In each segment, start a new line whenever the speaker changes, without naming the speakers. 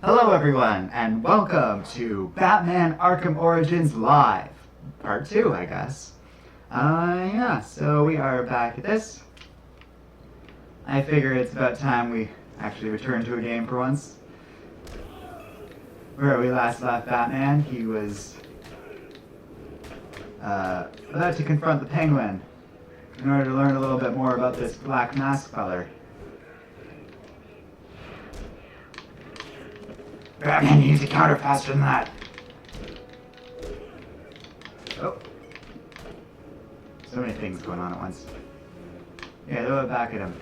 Hello everyone, and welcome to Batman Arkham Origins Live. Part 2, I guess. So we are back at this. I figure it's about time we actually return to a game for once. Where we last left Batman, he was about to confront the Penguin in order to learn a little bit more about this Black Mask feller. Batman, you need to counter faster than that. Oh. So many things going on at once. Yeah, throw it back at him.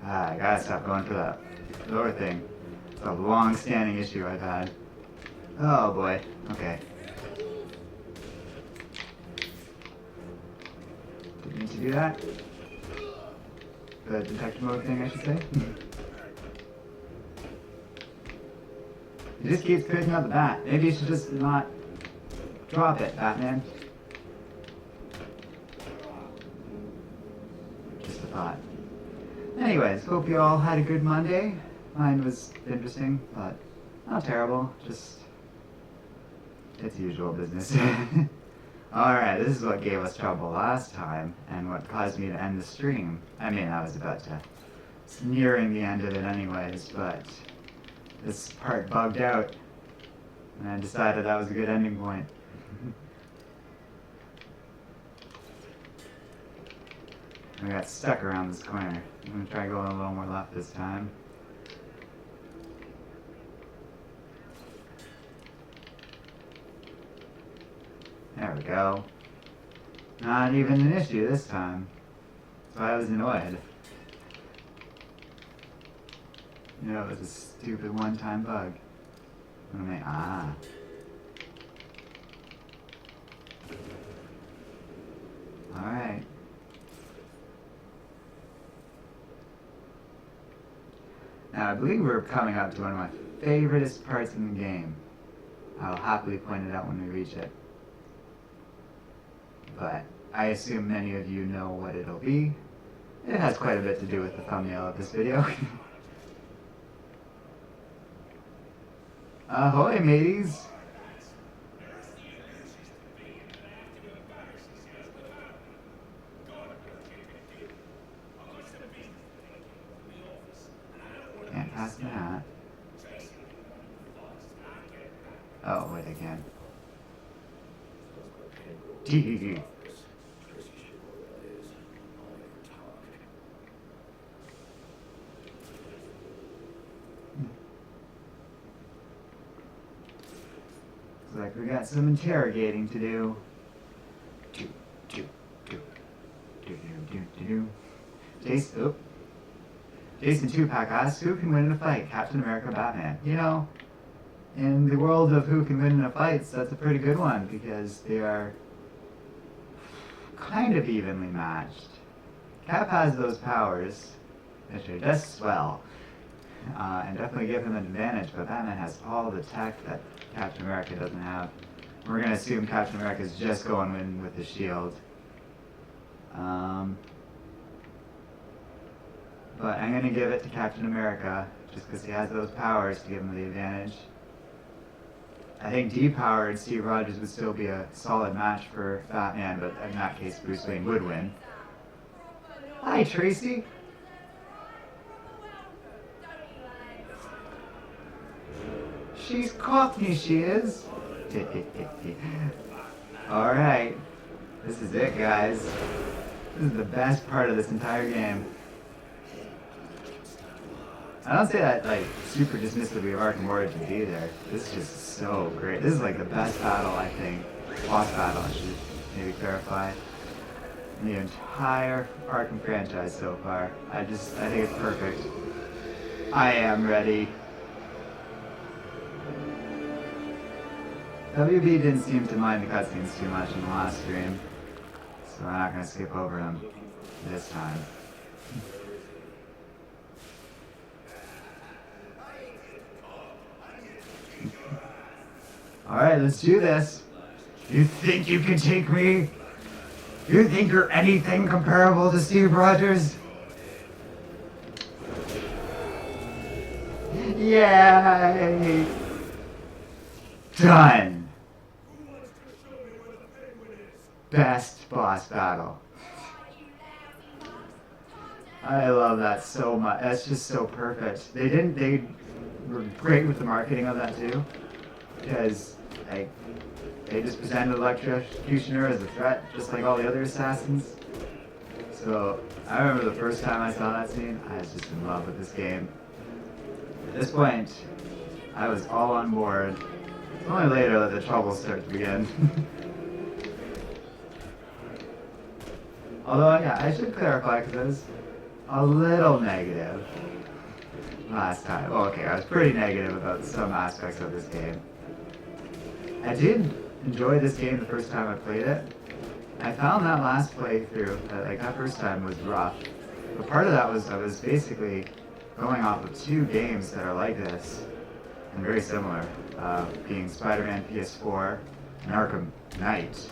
I gotta stop going for that lower thing. It's a long-standing issue I've had. Oh boy. Okay. Didn't need to do that. The detective mode thing, I should say. He just keeps picking up the bat. Maybe you should just not drop it, Batman. Just a thought. Anyways, hope you all had a good Monday. Mine was interesting, but not terrible. Just, it's usual business. Alright, this is what gave us trouble last time, and what caused me to end the stream. I mean, I was about to... It's nearing the end of it anyways, but... this part bugged out, and I decided that was a good ending point. I got stuck around this corner. I'm gonna try going a little more left this time. There we go. Not even an issue this time. So I was annoyed. You know, it was a stupid one-time bug. Alright. Now, I believe we're coming up to one of my favoriteest parts in the game. I'll happily point it out when we reach it. But I assume many of you know what it'll be. It has quite a bit to do with the thumbnail of this video. Ahoy, mateys! Can't pass that. Oh, wait, I can. Tee. Looks like we got some interrogating to do. Jason 2-Pack asks, who can win in a fight, Captain America or Batman? You know, in the world of who can win in a fight, that's a pretty good one, because they are kind of evenly matched. Cap has those powers, which are just swell, and definitely give him an advantage, but Batman has all the tech that Captain America doesn't have. We're going to assume Captain America is just going in with the shield. But I'm going to give it to Captain America, just because he has those powers to give him the advantage. I think depowered Steve Rogers would still be a solid match for Batman, but in that case Bruce Wayne would win. Hi, Tracy! She's Cockney, she is! Alright, this is it, guys. This is the best part of this entire game. I don't say that like super dismissively of Arkham Origins either. This is just so great. This is like the best battle, I think. Boss battle, I should maybe clarify. In the entire Arkham franchise so far. I think it's perfect. I am ready. WB didn't seem to mind the cutscenes too much in the last stream, so I'm not going to skip over them this time. Alright, let's do this. You think you can take me? You think you're anything comparable to Steve Rogers? Yay! Done! Best boss battle. I love that so much. That's just so perfect. They were great with the marketing of that too. Because, like, they just presented Electocutioner as a threat, just like all the other assassins. So, I remember the first time I saw that scene, I was just in love with this game. At this point, I was all on board. It's only later that the troubles start to begin. Although, yeah, I should clarify, because I was a little negative last time. Well, okay, I was pretty negative about some aspects of this game. I did enjoy this game the first time I played it. I found that last playthrough, that first time was rough. But part of that was I was basically going off of two games that are like this, and very similar, being Spider-Man PS4 and Arkham Knight.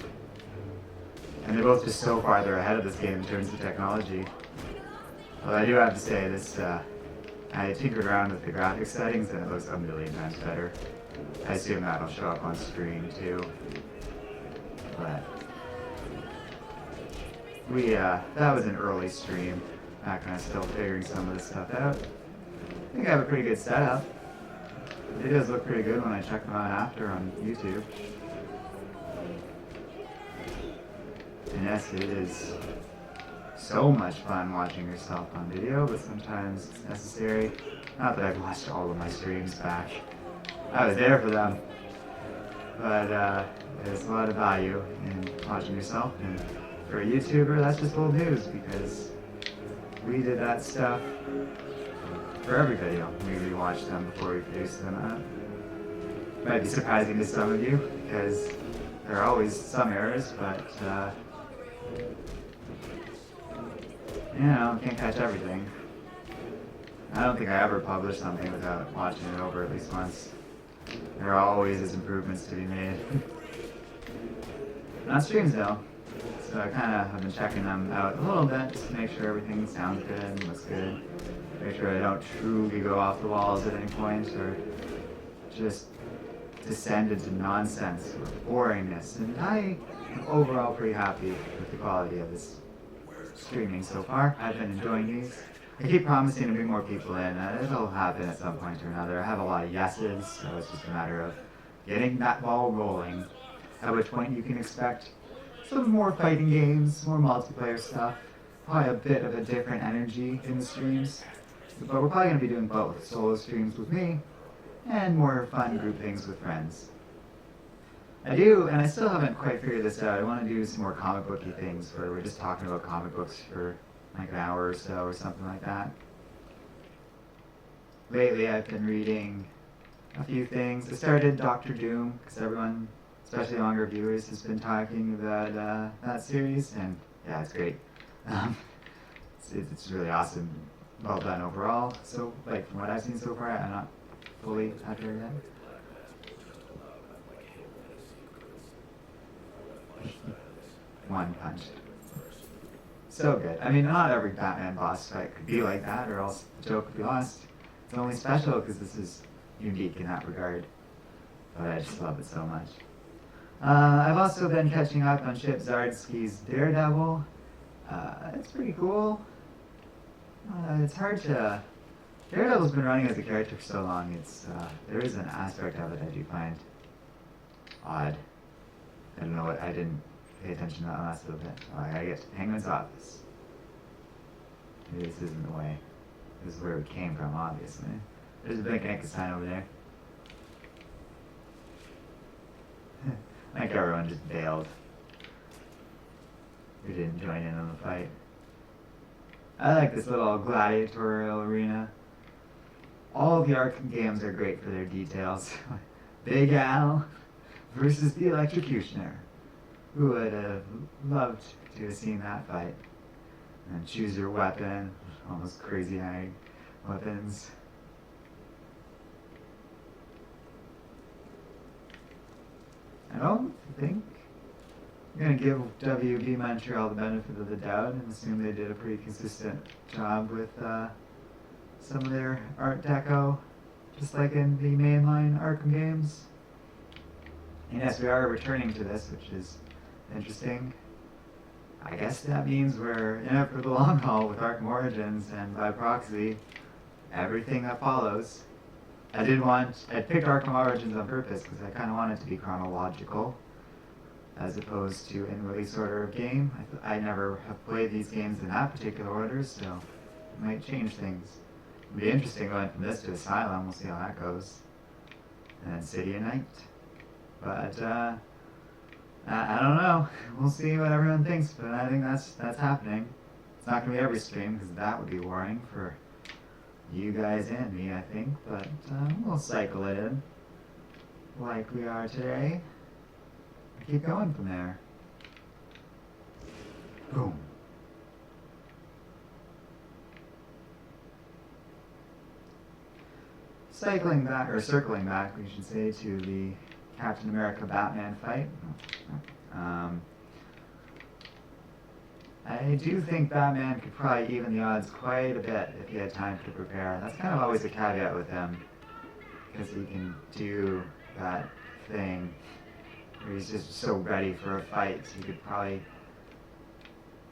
And they're both just so farther ahead of this game in terms of technology. Although I do have to say, this, I tinkered around with the graphics settings and it looks a million times better. I assume that'll show up on screen too. But that was an early stream, back when I was still figuring some of this stuff out. I think I have a pretty good setup. It does look pretty good when I check them out after on YouTube. And yes, it is so much fun watching yourself on video, but sometimes it's necessary. Not that I've watched all of my streams back. I was there for them. But there's a lot of value in watching yourself, and for a YouTuber, that's just old news, because we did that stuff for every video. We rewatched them before we produced them. Might be surprising to some of you, because there are always some errors, but you know, can't catch everything. I don't think I ever published something without watching it over at least once. There always is improvements to be made. Not streams though, so I kind of have been checking them out a little bit just to make sure everything sounds good and looks good. Make sure I don't truly go off the walls at any point or just descend into nonsense or boringness. And I am overall pretty happy with the quality of this streaming so far. I've been enjoying these. I keep promising to bring more people in. It'll happen at some point or another. I have a lot of yeses, so it's just a matter of getting that ball rolling. At which point you can expect some more fighting games, more multiplayer stuff, probably a bit of a different energy in the streams. But we're probably going to be doing both, solo streams with me, and more fun group things with friends. I do, and I still haven't quite figured this out, I want to do some more comic booky things where we're just talking about comic books for like an hour or so or something like that. Lately I've been reading a few things. I started Doctor Doom, because everyone, especially longer viewers, has been talking about that series, and yeah, it's great. It's really awesome. Well done overall. So, like, from what I've seen so far, I'm not fully happy yet. One punch. So good. I mean, not every Batman boss fight could be like that, or else the joke would be lost. It's only special because this is unique in that regard. But I just love it so much. I've also been catching up on Chip Zdarsky's Daredevil. It's pretty cool. It's hard to... Daredevil's been running as a character for so long, there is an aspect of it I do find odd. I don't know what, I didn't pay attention to that last little bit. Oh, I gotta get to Penguin's office. Maybe this isn't the way. This is where we came from, obviously. There's a big Anchor sign over there. I think everyone just bailed. Who didn't join in on the fight. I like this little gladiatorial arena. All the Arkham games are great for their details. Big Al versus the Electocutioner. Who would have loved to have seen that fight? And choose your weapon. Almost crazy high weapons. I don't think I'm going to give WB Montreal the benefit of the doubt and assume they did a pretty consistent job with some of their Art Deco just like in the mainline Arkham games. And yes, we are returning to this, which is interesting. I guess that means we're in it for the long haul with Arkham Origins, and by proxy, everything that follows. I picked Arkham Origins on purpose because I kind of want it to be chronological, as opposed to in release order of game. I never have played these games in that particular order, so it might change things. It'll be interesting going from this to Asylum. We'll see how that goes. And then City of Night. But I don't know. We'll see what everyone thinks, but I think that's happening. It's not going to be every stream because that would be boring for you guys and me, I think. But we'll cycle it in like we are today. Keep going from there. Boom. Circling back, we should say, to the Captain America Batman fight. I do think Batman could probably even the odds quite a bit if he had time to prepare. That's kind of always a caveat with him, because he can do that thing where he's just so ready for a fight. He could probably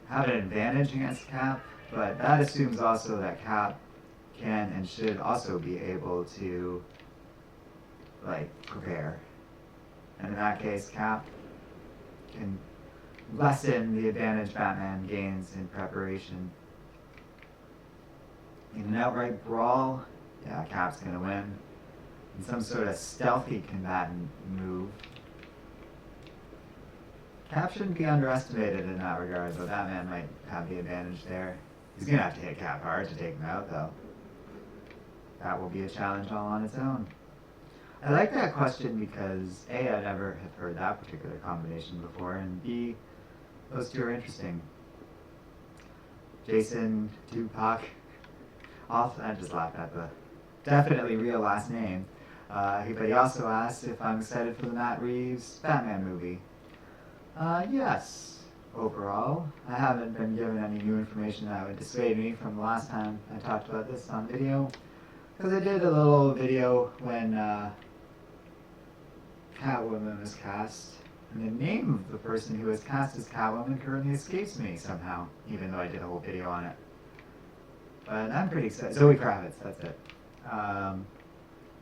have an advantage against Cap, but that assumes also that Cap can and should also be able to, like, prepare. And in that case, Cap can lessen the advantage Batman gains in preparation. In an outright brawl, yeah, Cap's gonna win. In some sort of stealthy combatant move, Cap shouldn't be underestimated in that regard, but Batman might have the advantage there. He's gonna have to hit Cap hard to take him out, though. That will be a challenge all on its own. I like that question because A, I never have heard that particular combination before, and B, those two are interesting. Jason, Tupac, I just laughed at the definitely real last name. But he also asked if I'm excited for the Matt Reeves Batman movie. Yes, overall. I haven't been given any new information that would dissuade me from the last time I talked about this on video. Because I did a little video when Catwoman was cast. And the name of the person who was cast as Catwoman currently escapes me somehow, even though I did a whole video on it. But I'm pretty excited. Zoe Kravitz, that's it.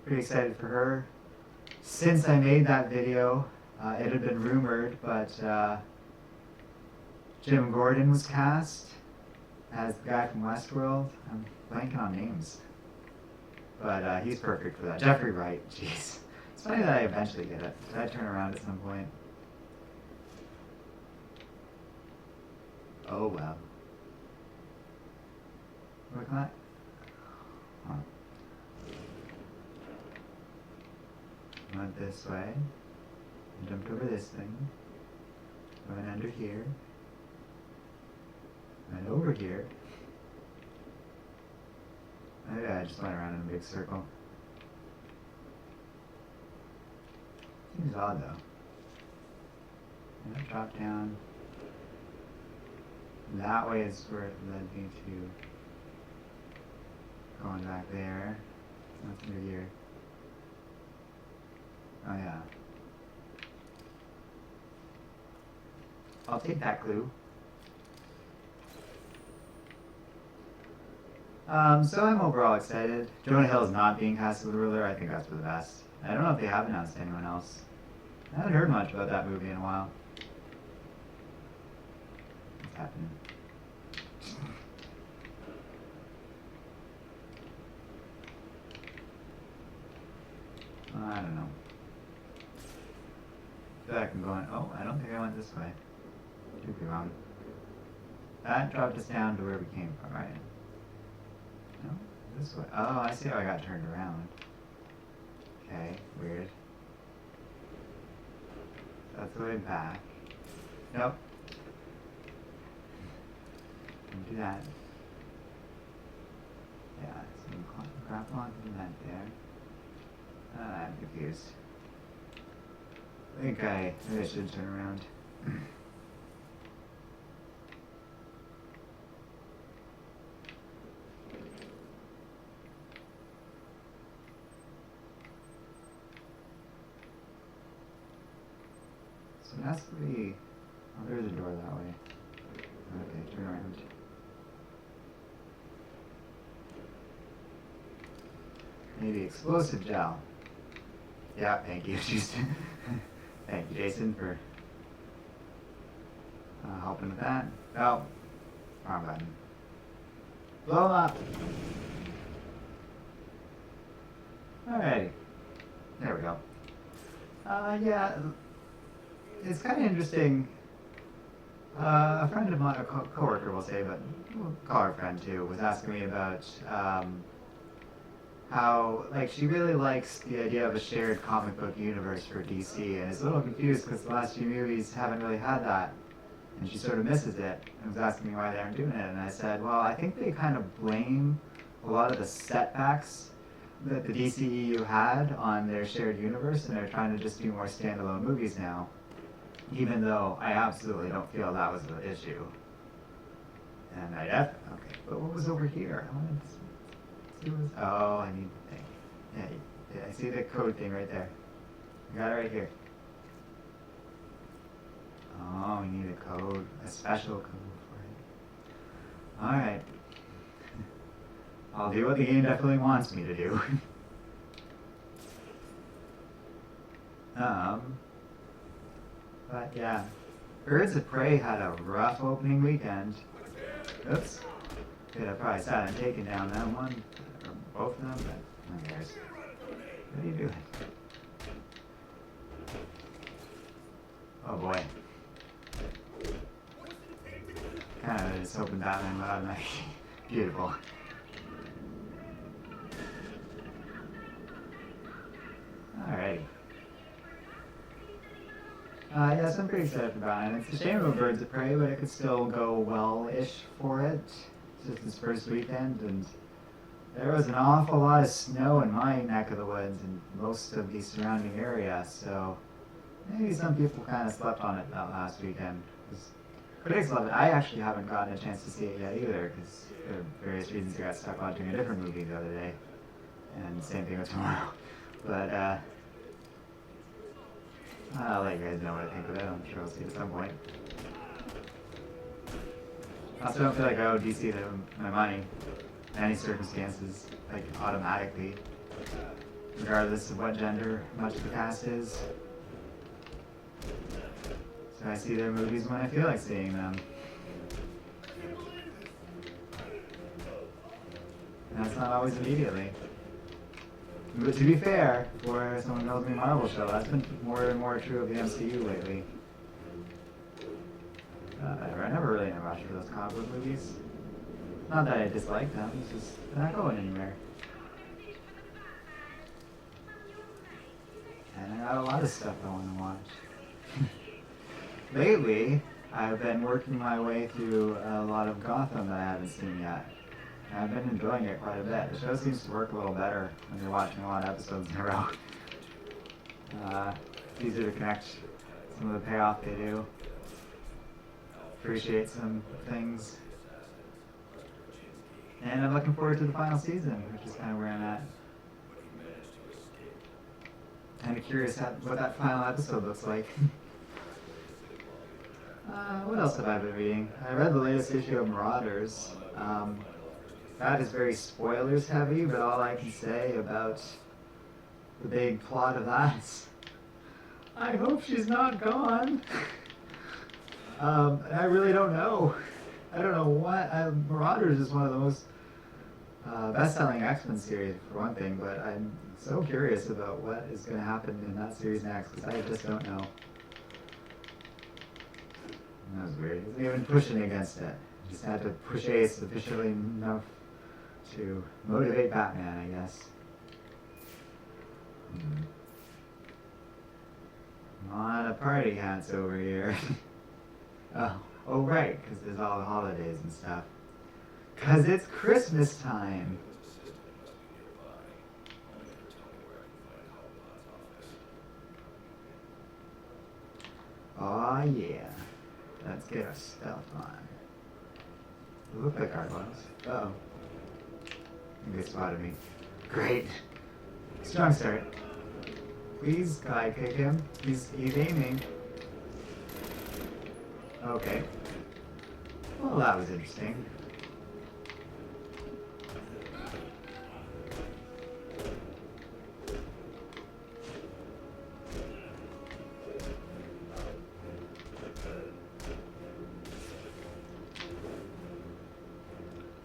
Pretty excited for her. Since I made that video, it had been rumored, but Jim Gordon was cast as the guy from Westworld. I'm blanking on names. But he's perfect for that. Jeffrey Wright, jeez. It's funny that I eventually get it. Did I turn around at some point? Oh well. What can I? Huh. Went this way. Jumped over this thing. Went under here. Went over here. Maybe I just went around in a big circle. Seems odd though. And I dropped down. That way is where it led me to going back there. Nothing through here. Oh yeah. I'll take that clue. So I'm overall excited. Jonah Hill is not being cast as the Riddler. I think that's for the best. I don't know if they have announced anyone else. I haven't heard much about that movie in a while. What's happening? I don't know. I feel like I'm going, oh, I don't think I went this way. Could be wrong. That dropped us down to where we came from, right? No? This way. Oh, I see how I got turned around. Okay, weird. That's the way back. Nope. Don't do that. Yeah, so grab onto the vent there. I'm confused. Maybe I should turn around. So it has to be... Oh, there's a door that way. Okay, turn around. Maybe explosive gel. Yeah, thank you. Thank you, Jason, for helping with that. Oh, wrong button. Blow 'em up. Alrighty. There we go. Yeah, it's kind of interesting. A friend of mine, a co-worker we'll say, but we'll call her a friend too, was asking me about how, like, she really likes the idea of a shared comic book universe for DC, and is a little confused because the last few movies haven't really had that, and she sort of misses it, and was asking me why they aren't doing it, and I said, well, I think they kind of blame a lot of the setbacks that the DCEU had on their shared universe, and they're trying to just do more standalone movies now, even though I absolutely don't feel that was the issue. And okay, but what was over here? I wanted to see what was, oh, I need the thing. Yeah, I see the code thing right there. I got it right here. Oh, we need a code, a special code for it. Alright. I'll do what the game definitely wants me to do. But yeah, Birds of Prey had a rough opening weekend. Oops. Could have probably sat and taken down that one, or both of them, but who cares? What are you doing? Oh boy. Kind of just hoping Batman would automatically. Beautiful. Alrighty. Yeah, so I'm pretty excited for Batman. It's a shame about Birds of Prey, but it could still go well-ish for it. It's just its first weekend, and there was an awful lot of snow in my neck of the woods and most of the surrounding area, so maybe some people kind of slept on it that last weekend. Critics love it. I actually haven't gotten a chance to see it yet either, because for various reasons I got stuck watching a different movie the other day, and same thing with tomorrow. But, I'll let you guys know what I think of it. I'm sure I'll see it at some point. I also don't feel like I owe DC my money in any circumstances, like automatically, regardless of what gender much of the cast is. So I see their movies when I feel like seeing them. And that's not always immediately. But to be fair, for someone who knows me Marvel show, that's been more and more true of the MCU lately. I never really in a rush for those comic book movies. Not that I dislike them, it's just they're not going anywhere. And I got a lot of stuff I want to watch. Lately, I've been working my way through a lot of Gotham that I haven't seen yet. I've been enjoying it quite a bit. The show seems to work a little better when you're watching a lot of episodes in a row. It's easier to connect some of the payoff they do. Appreciate some things. And I'm looking forward to the final season, which is kind of where I'm at. Kind of curious what that final episode looks like. What else have I been reading? I read the latest issue of Marauders. That is very spoilers heavy, but all I can say about the big plot of that is, I hope she's not gone. I really don't know. I don't know what. Marauders is one of the most best-selling X-Men series, for one thing, but I'm so curious about what is going to happen in that series next, because I just don't know. That was weird. He wasn't even pushing against it. He just had to push Ace sufficiently enough to motivate Batman, I guess. A lot of party hats over here. Oh right, because there's all the holidays and stuff. Because it's Christmas time. Oh yeah. Let's get our stuff on. It looked like our ones. Uh-oh. They spotted me. Great. Strong start. Please, guy, kick him. He's aiming. Okay. Well, that was interesting.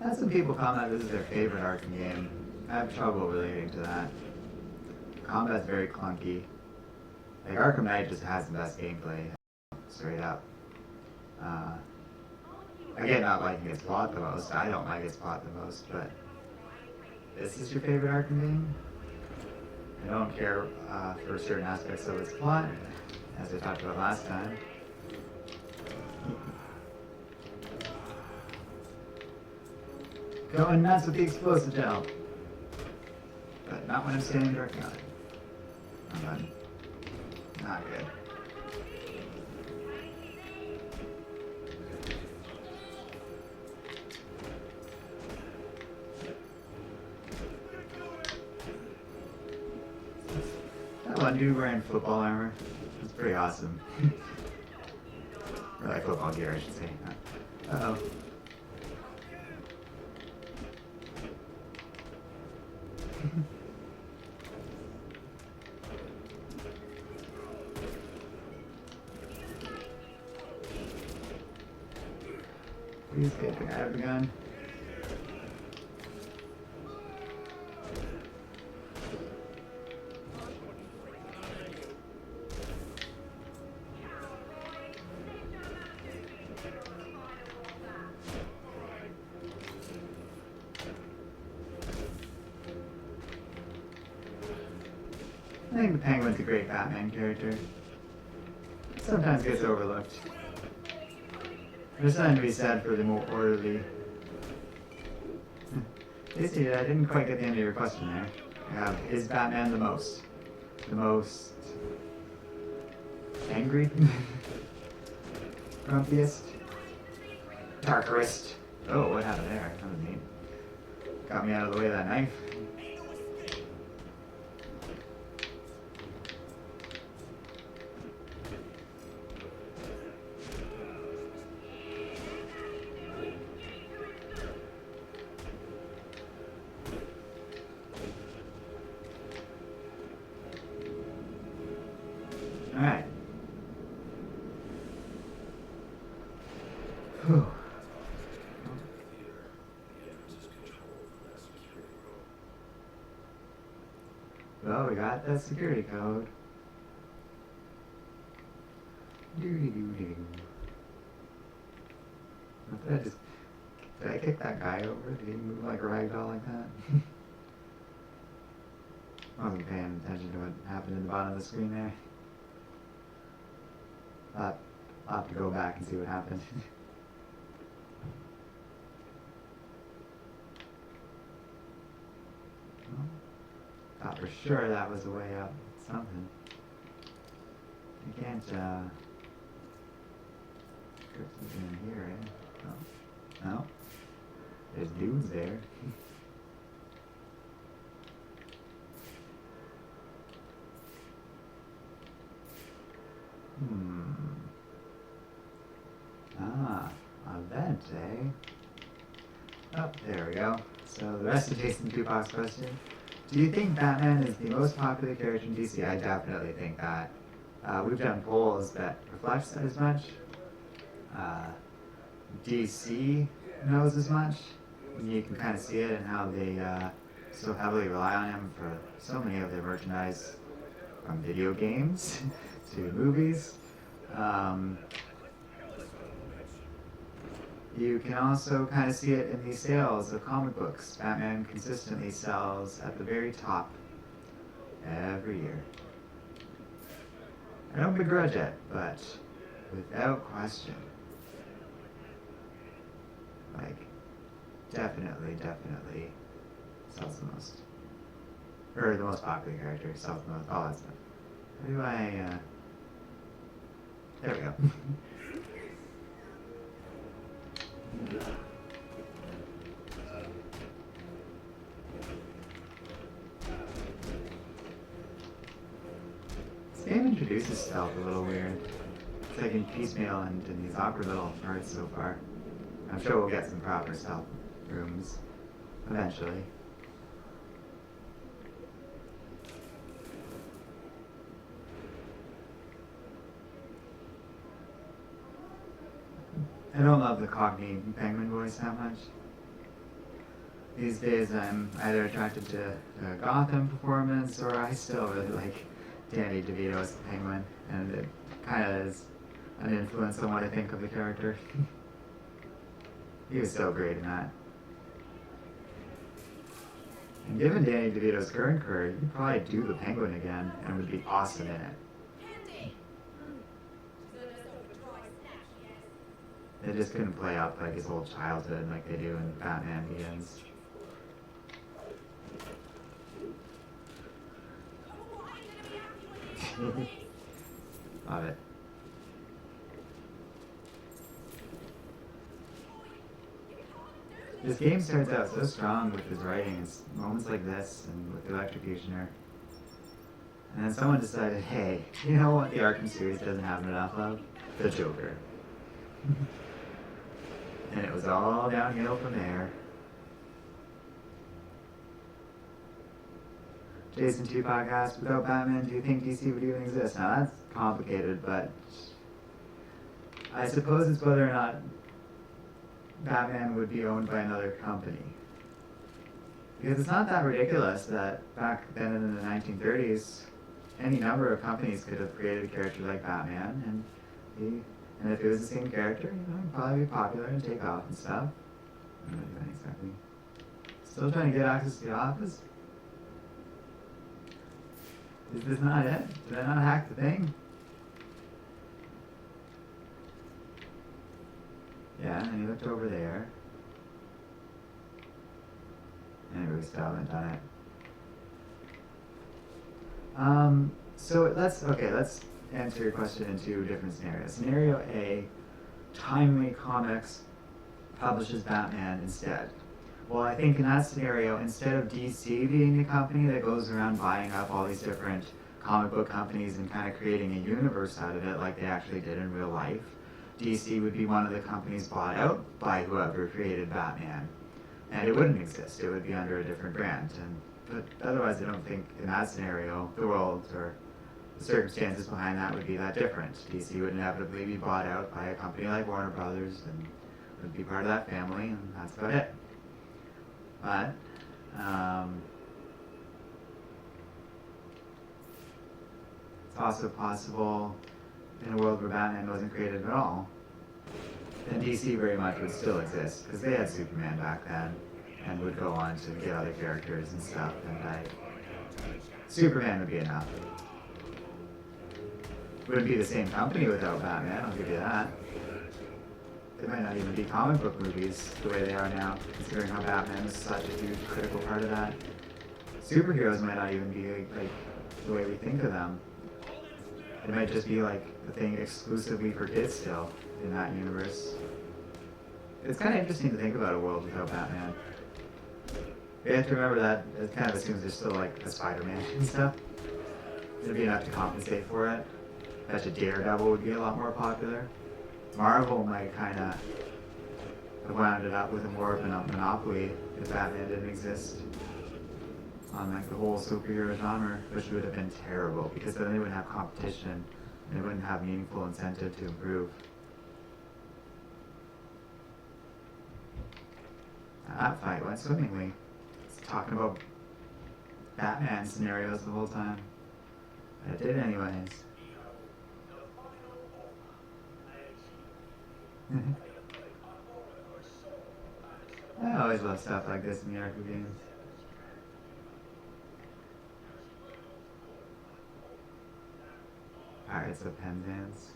Had some people comment this is their favorite Arkham game. I have trouble relating to that. Combat's very clunky. Like, Arkham Knight just has the best gameplay, straight up. I get not liking its plot the most. I don't like its plot the most, but this is your favorite Arkham game? I don't care for certain aspects of its plot, as I talked about last time. Going nuts with the explosive gel. But not when I'm standing directly on it. Not good. That one dude wearing football armor. That's pretty awesome. Or like football gear, I should say. Uh-oh. Please get the guy with the gun. I think the Penguin's a great Batman character. Sometimes gets overlooked. There's something to be said for the more orderly. Casey, I didn't quite get the end of your question there. Is Batman the most? The most angry? Grumpiest? Darkerest? Oh, what happened there? That was neat. Got me out of the way of that knife. Alright. Whew. Well, we got that security code. Doo-doo-doo-doo. Did I kick that guy over? Did he move like a ragdoll like that? I wasn't paying attention to what happened in the bottom of the screen there. I'll have to go back and see what happened. Well, thought for sure that was the way up. Something. You can't, put something in here, eh? Oh. No. There's dudes there. A vent, eh? Oh, there we go. So the rest of Jason Tupac's question. Do you think Batman is the most popular character in DC? I definitely think that. We've done polls that reflect as much. DC knows as much. You can kind of see it in how they so heavily rely on him for so many of their merchandise, from video games to movies. You can also kind of see it in the sales of comic books. Batman consistently sells at the very top every year. I don't begrudge it, but without question, like, definitely sells the most. Or the most popular character sells the most, all that stuff. How do I, there we go. This game introduces stealth a little weird. It's It's like in piecemeal and in these awkward little parts so far. I'm sure we'll get some proper stealth rooms eventually. I don't love the Cockney Penguin voice that much. These days I'm either attracted to the Gotham performance, or I still really like Danny DeVito as the Penguin, and it kind of is an influence on what I think of the character. He was so great in that. And given Danny DeVito's current career, he could probably do the Penguin again and would be awesome in it. They just couldn't play up like his whole childhood like they do in Batman Begins. Love it. This game starts out so strong with his writing. It's moments like this and with the Electocutioner. And then someone decided, hey, you know what the Arkham series doesn't have enough of? The Joker. And it was all downhill from there. Jason Tupac asked, without Batman, do you think DC would even exist? Now that's complicated, but I suppose it's whether or not Batman would be owned by another company. Because it's not that ridiculous that back then in the 1930s, any number of companies could have created a character like Batman, and if it was the same character, it'd probably be popular and take off and stuff. I'm not doing exactly. Still trying to get access to the office? Is this not it? Did I not hack the thing? Yeah, and he looked over there. And we still haven't done it. So let's answer your question in two different scenarios. Scenario A, Timely Comics publishes Batman instead. Well, I think in that scenario, instead of DC being the company that goes around buying up all these different comic book companies and kind of creating a universe out of it like they actually did in real life, DC would be one of the companies bought out by whoever created Batman. And it wouldn't exist. It would be under a different brand. But otherwise, I don't think in that scenario, the world or the circumstances behind that would be that different. DC would inevitably be bought out by a company like Warner Brothers and would be part of that family, and that's about it. But it's also possible in a world where Batman wasn't created at all, then DC very much would still exist, because they had Superman back then, and would go on to get other characters and stuff, and Superman would be enough. Wouldn't be the same company without Batman, I'll give you that. They might not even be comic book movies the way they are now, considering how Batman is such a huge critical part of that. Superheroes might not even be like the way we think of them. It might just be like the thing exclusively for kids still in that universe. It's kind of interesting to think about a world without Batman. You have to remember that it kind of assumes there's still like a Spider-Man and stuff. It'd be enough to compensate for it. Bet you Daredevil would be a lot more popular. Marvel might kind of have wound it up with a more of a monopoly if Batman didn't exist on like the whole superhero genre, which would have been terrible because then they wouldn't have competition and they wouldn't have meaningful incentive to improve. That fight went swimmingly. It's talking about Batman scenarios the whole time. But it did anyways. I always love stuff like this in the Arkham games. Alright, so Penzance.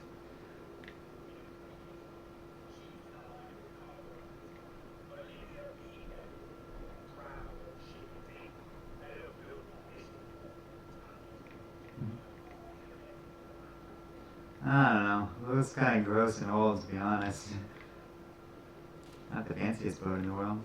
I don't know. It looks kind of gross and old, to be honest. Not the fanciest boat in the world.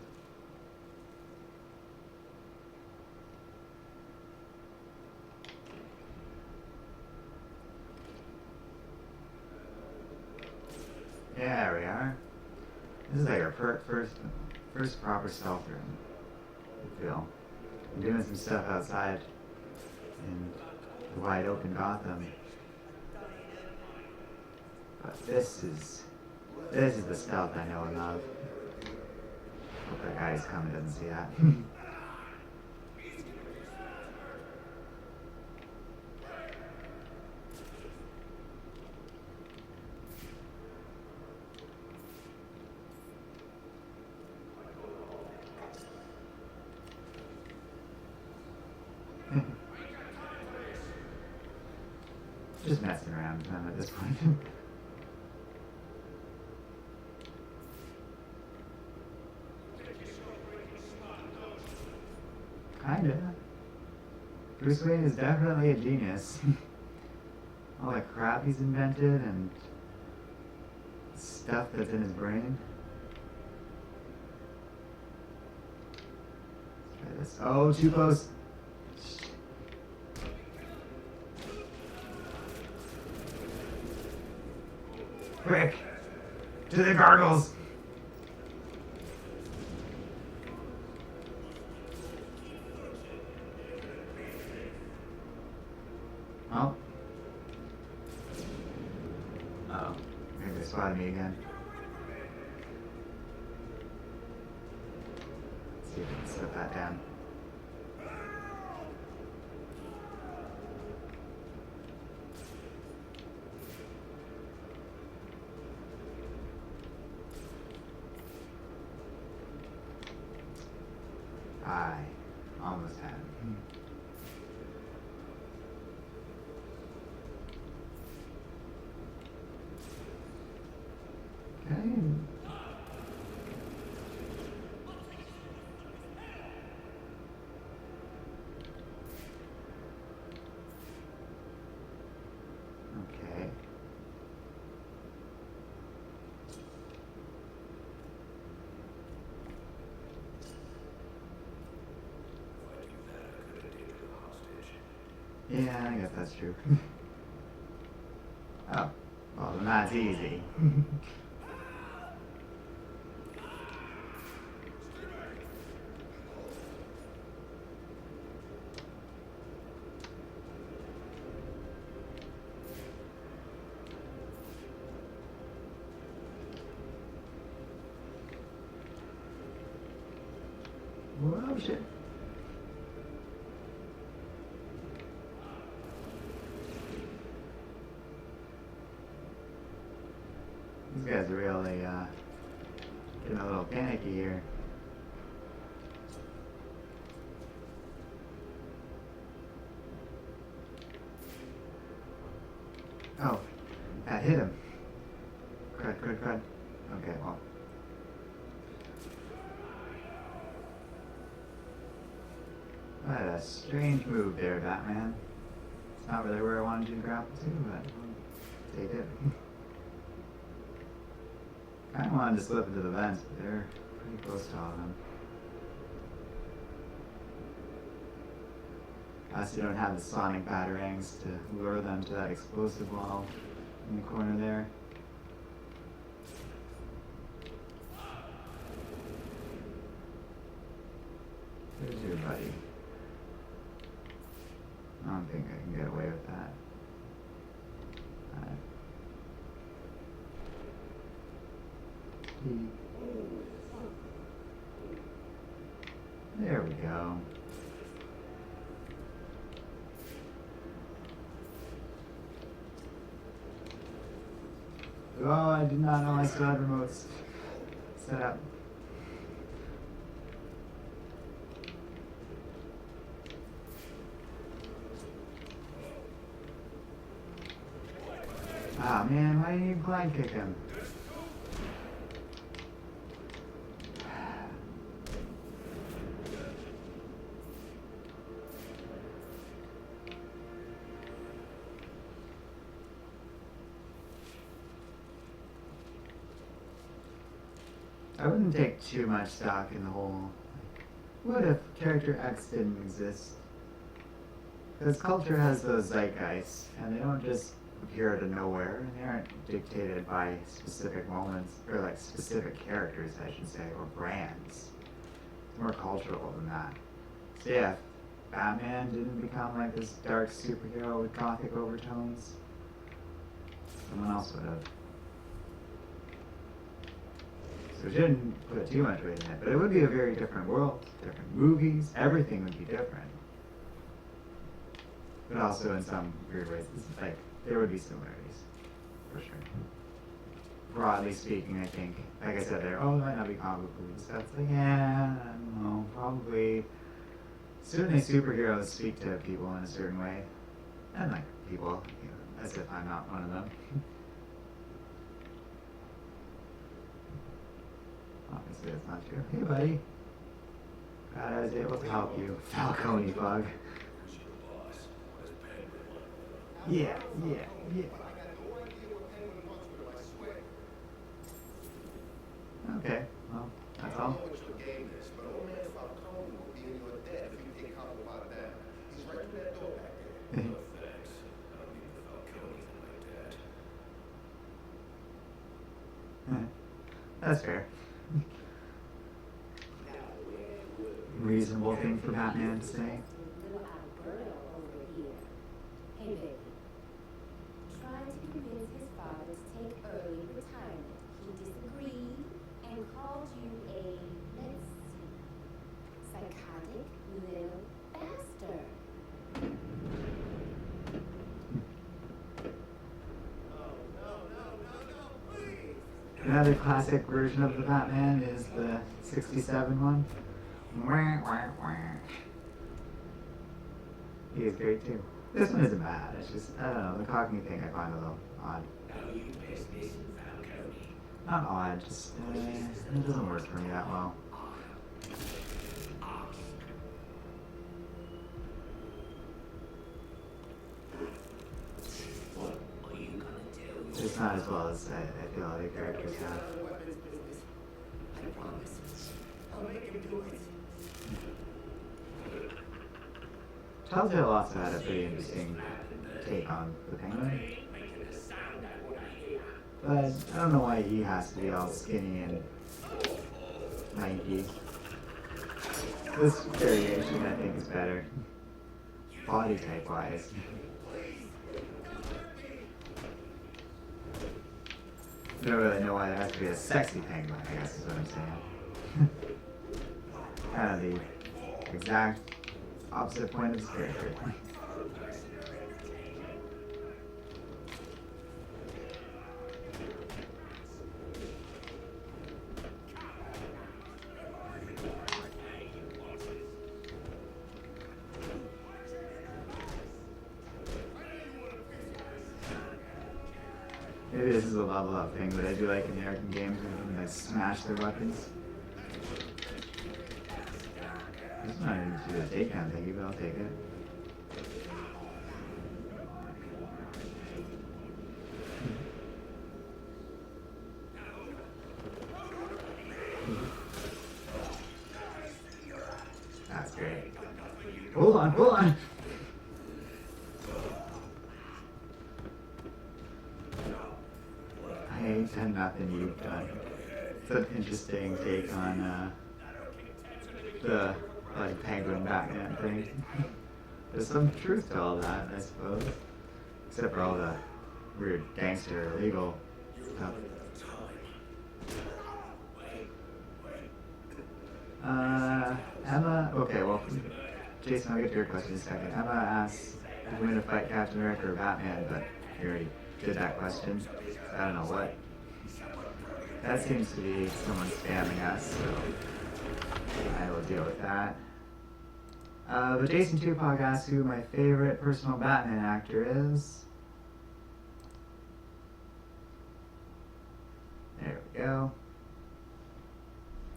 first proper stealth room. I feel. I'm doing some stuff outside in the wide open Gotham. But this is the stealth I know and love. Hope that guy who's coming doesn't see that. Just messing around with them at this point. Kinda. Bruce Wayne is definitely a genius. All the crap he's invented and stuff that's in his brain. Let's try this. Oh, too close. Quick! To the gargles! Oh. Uh-oh. Maybe they spotted me again. Let's see if we can slip that down. I almost had him. Okay. Okay. Yeah, I guess that's true. Oh, well, then that's easy. Whoa, shit. These guys are really, getting a little panicky here. Oh, that hit him. Crud. Okay, well. What a strange move there, Batman. It's not really where I wanted you to grapple to, but I'll take it. I kinda wanted to slip into the vents, but they're pretty close to all of them. I also don't have the sonic batarangs to lure them to that explosive wall in the corner there. There's your buddy. I don't think I can get away with that. Alright. There we go. Oh, I did not know I still had remotes set up. Ah, man, why didn't you blind kick him? I wouldn't take too much stock in the whole, what if character X didn't exist? Because culture has those zeitgeists, and they don't just appear out of nowhere, and they aren't dictated by specific moments, or like specific characters, I should say, or brands. It's more cultural than that. So yeah, if Batman didn't become like this dark superhero with gothic overtones, someone else would have. So we shouldn't put too much weight in it, but it would be a very different world, different movies, everything would be different. But also in some weird ways, like, there would be similarities, for sure. Broadly speaking, I think, like I said there, oh, it might not be comic book movies, so it's like, yeah, I don't know, probably, certainly superheroes speak to people in a certain way, and like people, you know, as if I'm not one of them. Obviously, that's not true. Hey, buddy. Glad I was able to help you, Falcone bug. Yeah. Okay, well, that's all. That's fair. Reasonable thing for Batman to say.
Hey, baby. Trying to convince his father to take early retirement. He disagreed and called you a, let's see, psychotic little bastard.
Another classic version of the Batman is the 67 one. He is great too. This one isn't bad, it's just, I don't know, the Cockney thing I find a little odd. Not odd, just, it doesn't work for me that well. It's not as well as I feel other characters have. Telltale also had a pretty interesting take on the Penguin. But I don't know why he has to be all skinny and lanky. This variation I think is better. Body type wise. I don't really know why there has to be a sexy penguin, I guess is what I'm saying. Kind of the exact opposite point of his character. Maybe this is a level up thing that I do like in the Arkham games when they smash their weapons. It's not even to do a takedown thingy, but I'll take it. That's great. Hold on! I ain't done nothing you've done. It's an interesting take on the like Penguin Batman thing. There's some truth to all that, I suppose. Except for all the weird gangster illegal stuff. Emma, okay, well, Jason, I'll get to your question in a second. Emma asks if we're going to fight Captain America or Batman, but you already did that question. I don't know what. That seems to be someone spamming us, so I will deal with that. But Jason Tupac asks who my favorite personal Batman actor is. There we go.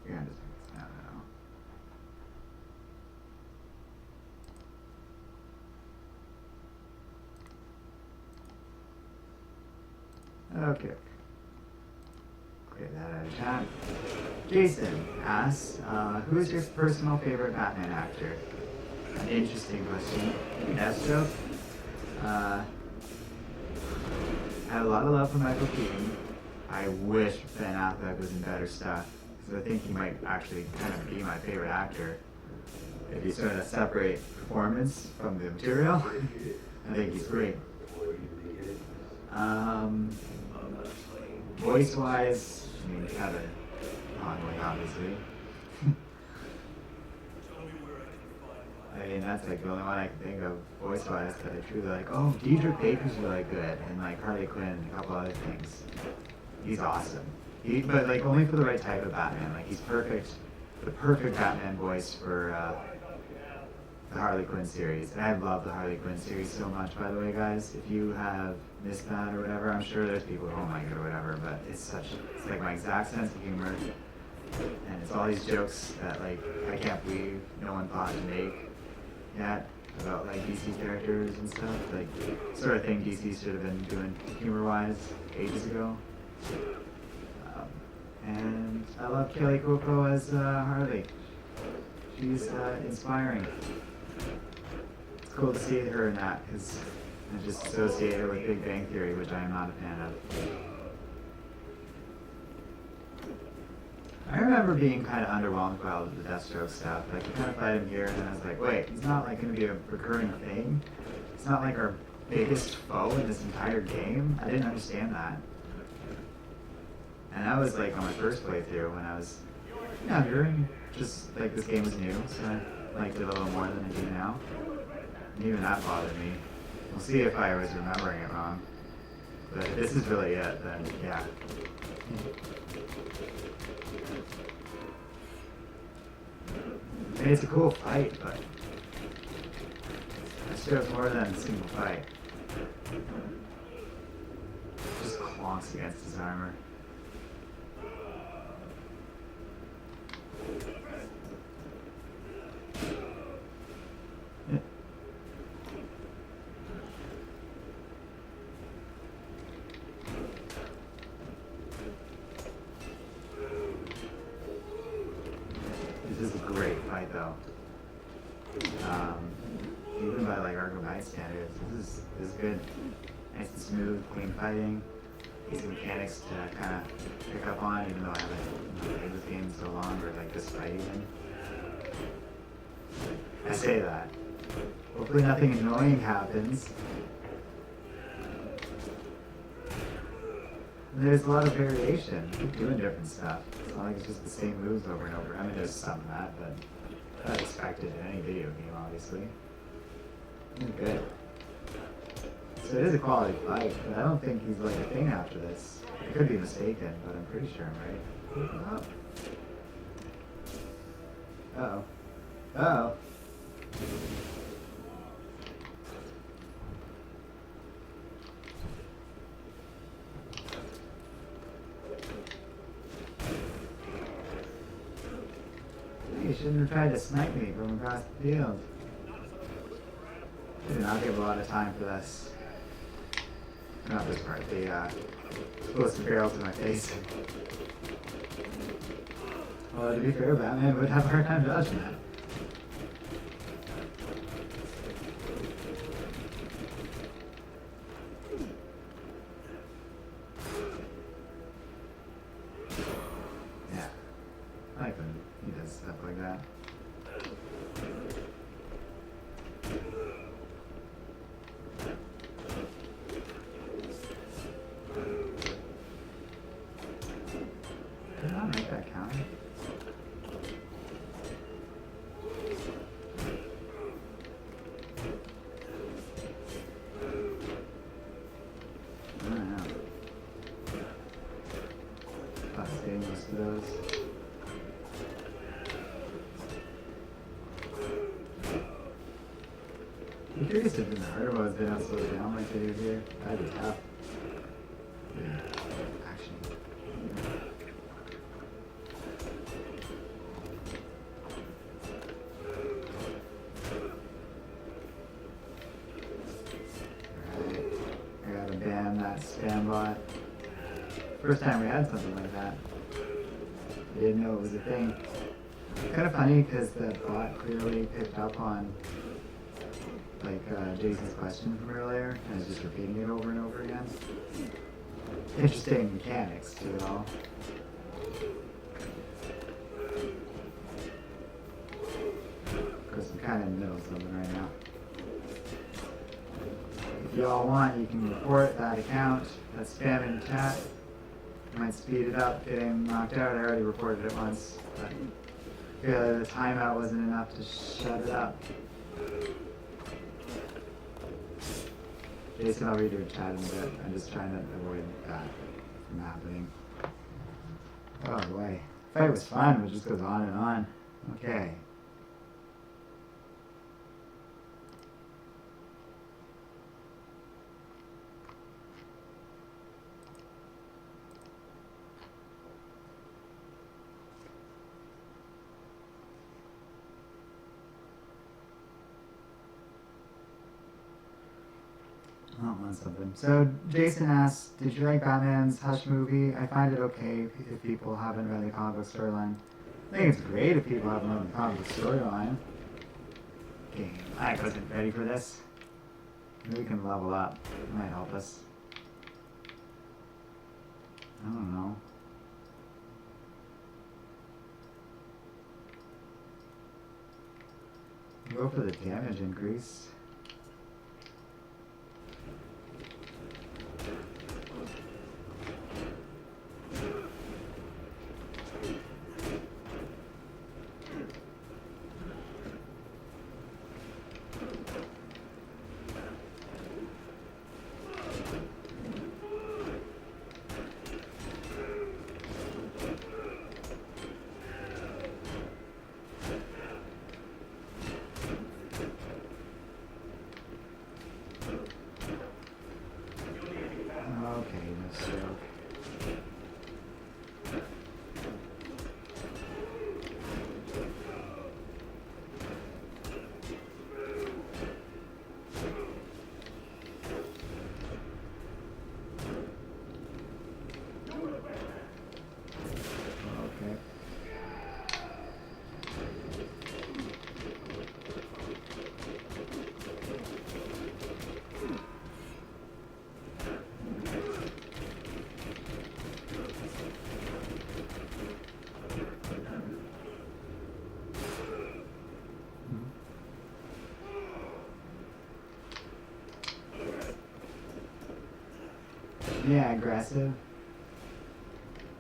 You're gonna just make this now. Okay. Clear that out of chat. Jason asks, who is your personal favorite Batman actor? An interesting question. Deathstroke. I have a lot of love for Michael Keaton. I wish Ben Affleck was in better stuff, because I think he might actually kind of be my favorite actor. If you sort of separate performance from the material, I think he's great. Voice-wise, I mean, Kevin Conway, obviously. I mean, that's like the only one I can think of voice-wise that I truly like. Oh, Diedrich Bader's really good, and like Harley Quinn and a couple other things. He's awesome. But like only for the right type of Batman. Like he's perfect, the perfect Batman voice for the Harley Quinn series. And I love the Harley Quinn series so much, by the way, guys. If you have missed that or whatever, I'm sure there's people who don't like it or whatever, but it's like my exact sense of humor. And it's all these jokes that like I can't believe no one thought to make yet about like DC characters and stuff. Like sort of thing DC should have been doing humor-wise ages ago. And I love Kelly Cuoco as Harley. She's inspiring. It's cool to see her in that because I just associate her with Big Bang Theory, which I am not a fan of. I remember being kind of underwhelmed by all of the Deathstroke stuff. Like, you kind of fight him here, and then I was like, wait, he's not like going to be a recurring thing? It's not like our biggest foe in this entire game? I didn't understand that. And that was like on my first playthrough when I was younger, and just like this game was new, so I liked it a little more than I do now. And even that bothered me. We'll see if I was remembering it wrong. But if this is really it, then yeah. I mean, it's a cool fight, but it shows more than a single fight. Just clonks against his armor. This is a great fight, though. Even by like Arkham standards, this is good. Nice and smooth, clean fighting. Easy mechanics to kind of pick up on, even though I haven't played this game in so long, or like this fight even. I say that. Hopefully nothing annoying happens. And there's a lot of variation. Keep doing different stuff. It's not like it's just the same moves over and over. I mean, there's some of that, but that's expected in any video game, obviously. Good. So it is a quality fight, but I don't think he's like a thing after this. I could be mistaken, but I'm pretty sure I'm right. Oh. Uh-oh. Uh-oh. You shouldn't have tried to snipe me from across the field. I did not give a lot of time for this. Not this part, the explosive barrel to my face. Well, to be fair, Batman would have a hard time dodging that. Yeah, I like when he does stuff like that. Did I make that count? I don't know. Plus getting most of those. I'm curious if the harder modes they don't slow down like they do here. That'd be tough. Actually. Alright. I gotta ban that spam bot. First time we had something like that. I didn't know it was a thing. Kind of funny because the bot clearly picked up on like Jason's question from earlier, and is just repeating it over and over again. Interesting mechanics to it all. Because I'm kind of in the middle of something right now. If y'all want, you can report that account that's spamming the chat. Might speed it up getting knocked out. I already reported it once, but I feel like the timeout wasn't enough to shut it up. Jason, I'll read your chat in a bit. I'm just trying to avoid that from happening. Oh boy. Fight was fun, it just goes on and on. Okay. Something. So Jason asks, did you like Batman's Hush movie? I find it okay if people haven't read the comic book storyline. I think it's great if people haven't read the comic book storyline. Okay, I wasn't ready for this. Maybe we can level up. It might help us. I don't know. Go for the damage increase. Yeah, aggressive.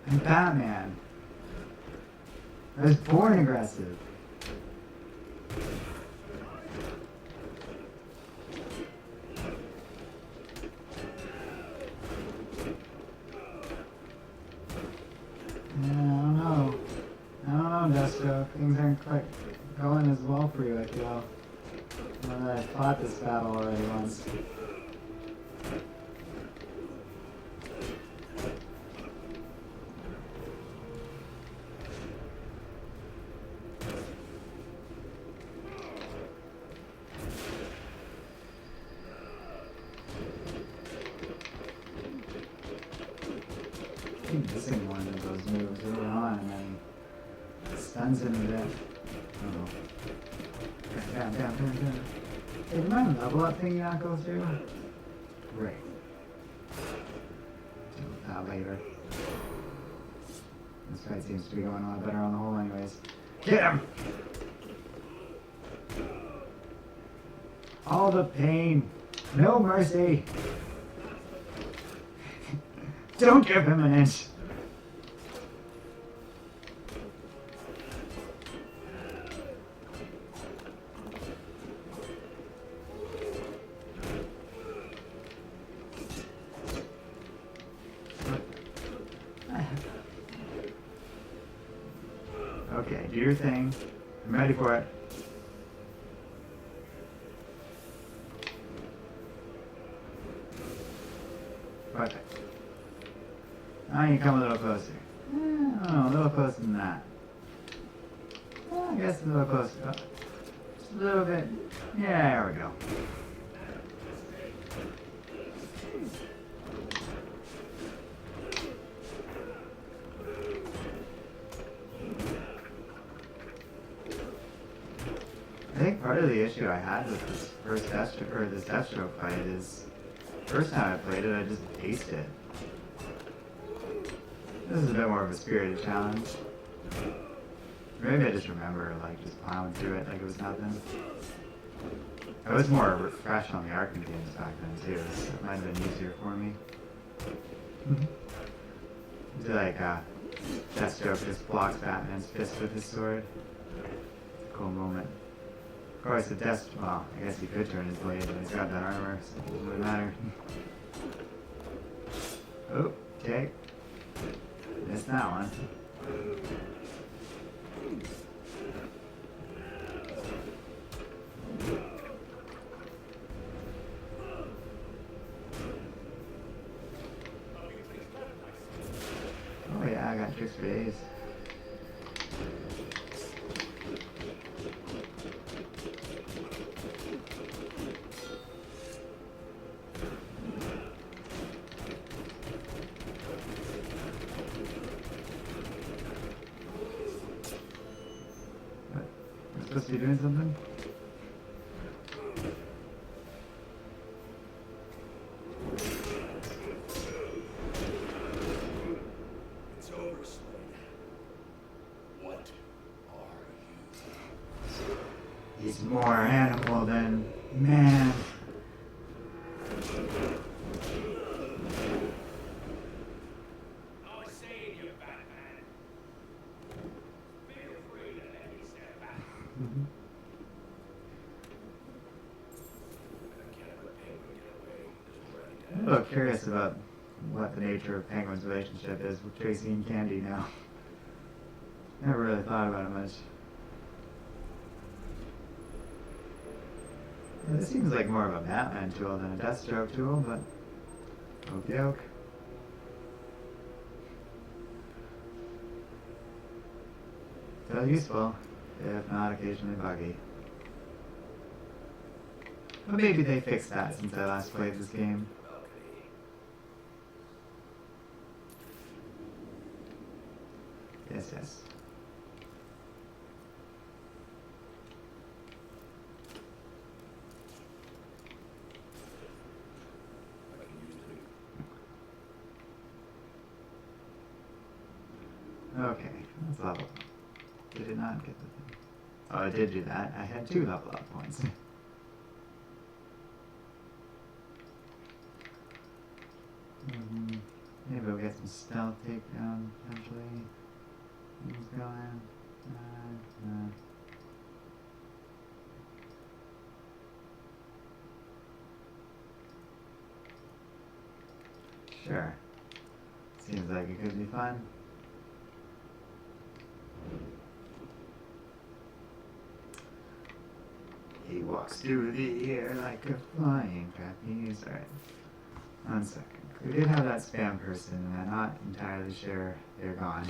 I'm Batman. I was born aggressive. Yeah, I don't know, Destro. Things aren't quite going as well for you, I feel. I know that I fought this battle already once. Missing one of those moves early on and then stuns him to death. Oh. Down. Hey, did my level up thing not go through? Great. Deal with that later. This fight seems to be going a lot better on the whole anyways. Get him! All the pain. No mercy. Don't give him an inch. Okay, do your thing. I'm ready for it. Perfect. Now you come a little closer. Oh, a little closer than that. Well, I guess a little closer. Oh, just a little bit. Yeah, there we go. I think part part of the issue I had with this first this Deathstroke fight is, first time I played it, I just aced it. This is a bit more of a spirited challenge. Maybe I just remember, like, just plowing through it like it was nothing. I was more fresh on the Arkham games back then, too, so it might have been easier for me. It's like, Deathstroke just blocks Batman's fist with his sword. Cool moment. Of course, the well, I guess he could turn his blade, but he's got that armor, so it doesn't really matter. Oh, okay. Missed that one. Oh yeah, I got tricks for days. Supposed to be doing something?
It's over, Slade. What are you?
He's more animal than man.
I say you, Batman. Feel free to let me step back. I can't let Penguin get away.
I'm a little curious about what the nature of Penguin's relationship is with Tracy and Candy now. Never really thought about it much. Yeah, this seems like more of a Batman tool than a Deathstroke tool, but okie doke. Still useful, if not occasionally buggy. But maybe they fixed that since I last played this game. Yes, yes. Okay, let's level up. Did it not get the thing? Oh, I did do that. I had 2 level up points. Maybe we'll get some stealth takedown potentially. Who's going? Sure. Seems like it could be fun. He walks through the air like a flying trapeze. Alright. 1 second. We did have that spam person, and I'm not entirely sure they're gone.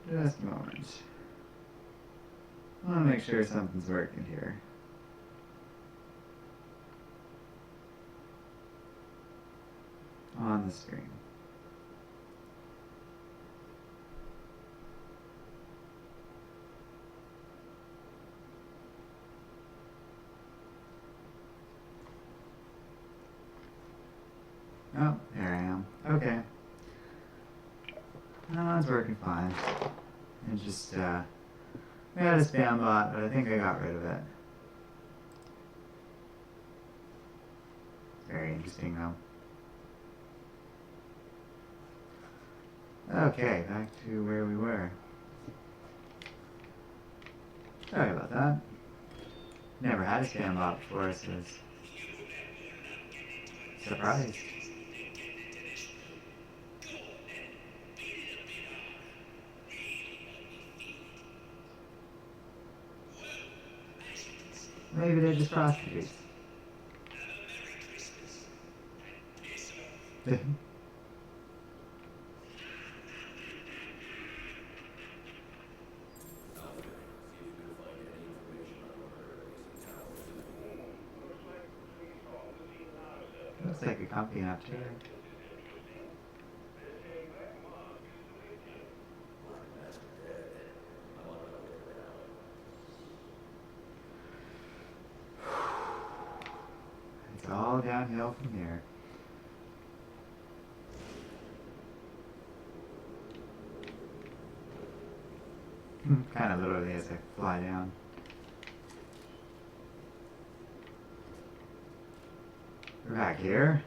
Just a moment. I want to make sure something's working here. On the screen. Oh, there I am. Okay. No, it's working fine. It just, we had a spam bot, but I think I got rid of it. Very interesting, though. Okay, back to where we were. Sorry about that. Never had a spam bot before, so it's surprised. Maybe they're just prostitutes. Looks like a comfy enough chair. It's all downhill from here. Kind of literally as I fly down. We're back here.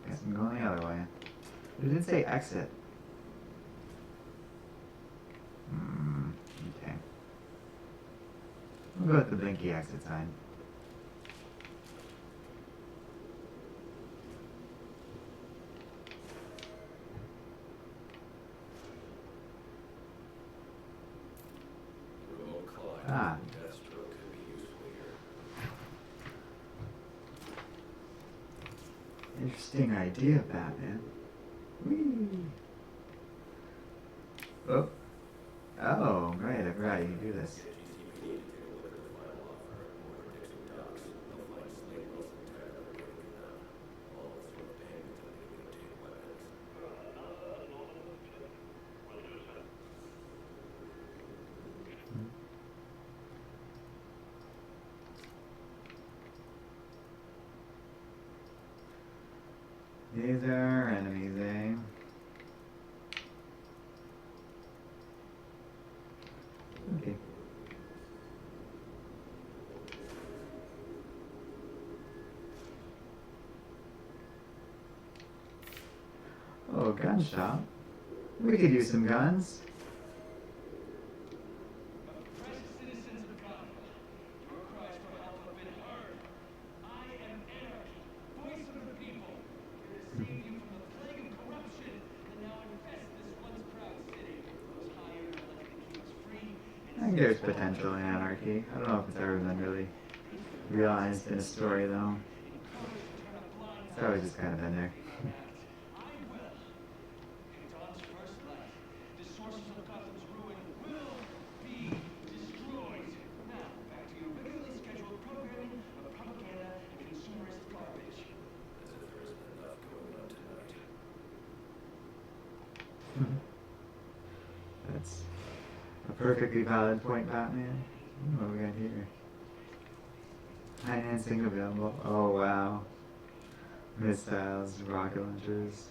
Guess I'm going the other way. It did say exit. Okay. We'll go with the blinky exit sign. Ah. Interesting idea, Batman. Whee! Oh. Oh, right, I forgot you can do this. These are our enemies, eh? Okay. Oh, gun shop. We could use some guns.
Precious citizens of Gotham, your cries for help have been heard. I am Anarchy, voice of the people, here to save you from the plague of corruption that now infests this once proud city. Those hired are elected to keep us free.
I think there's potential in anarchy. I don't know if it's ever been really realized in a story, though. It's always just kind of been there.
I will. In Dawn's first light, the sources of Gotham's ruin will be destroyed. Now, back to your regularly scheduled programming of propaganda and consumerist garbage.
As if there isn't enough going on tonight.
That's a perfectly valid point, Batman. What do we got here? Financing available. Oh, wow. Missiles, rocket launchers.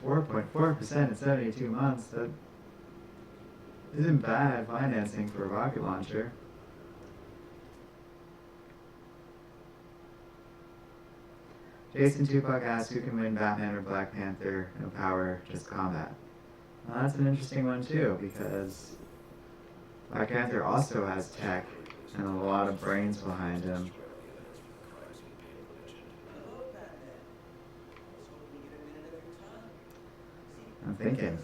4.4% in 72 months. That isn't bad financing for a rocket launcher. Jason Tupac asks who can win Batman or Black Panther? No power, just combat. Well, that's an interesting one too, because Black Panther also has tech and a lot of brains behind him. I'm thinking.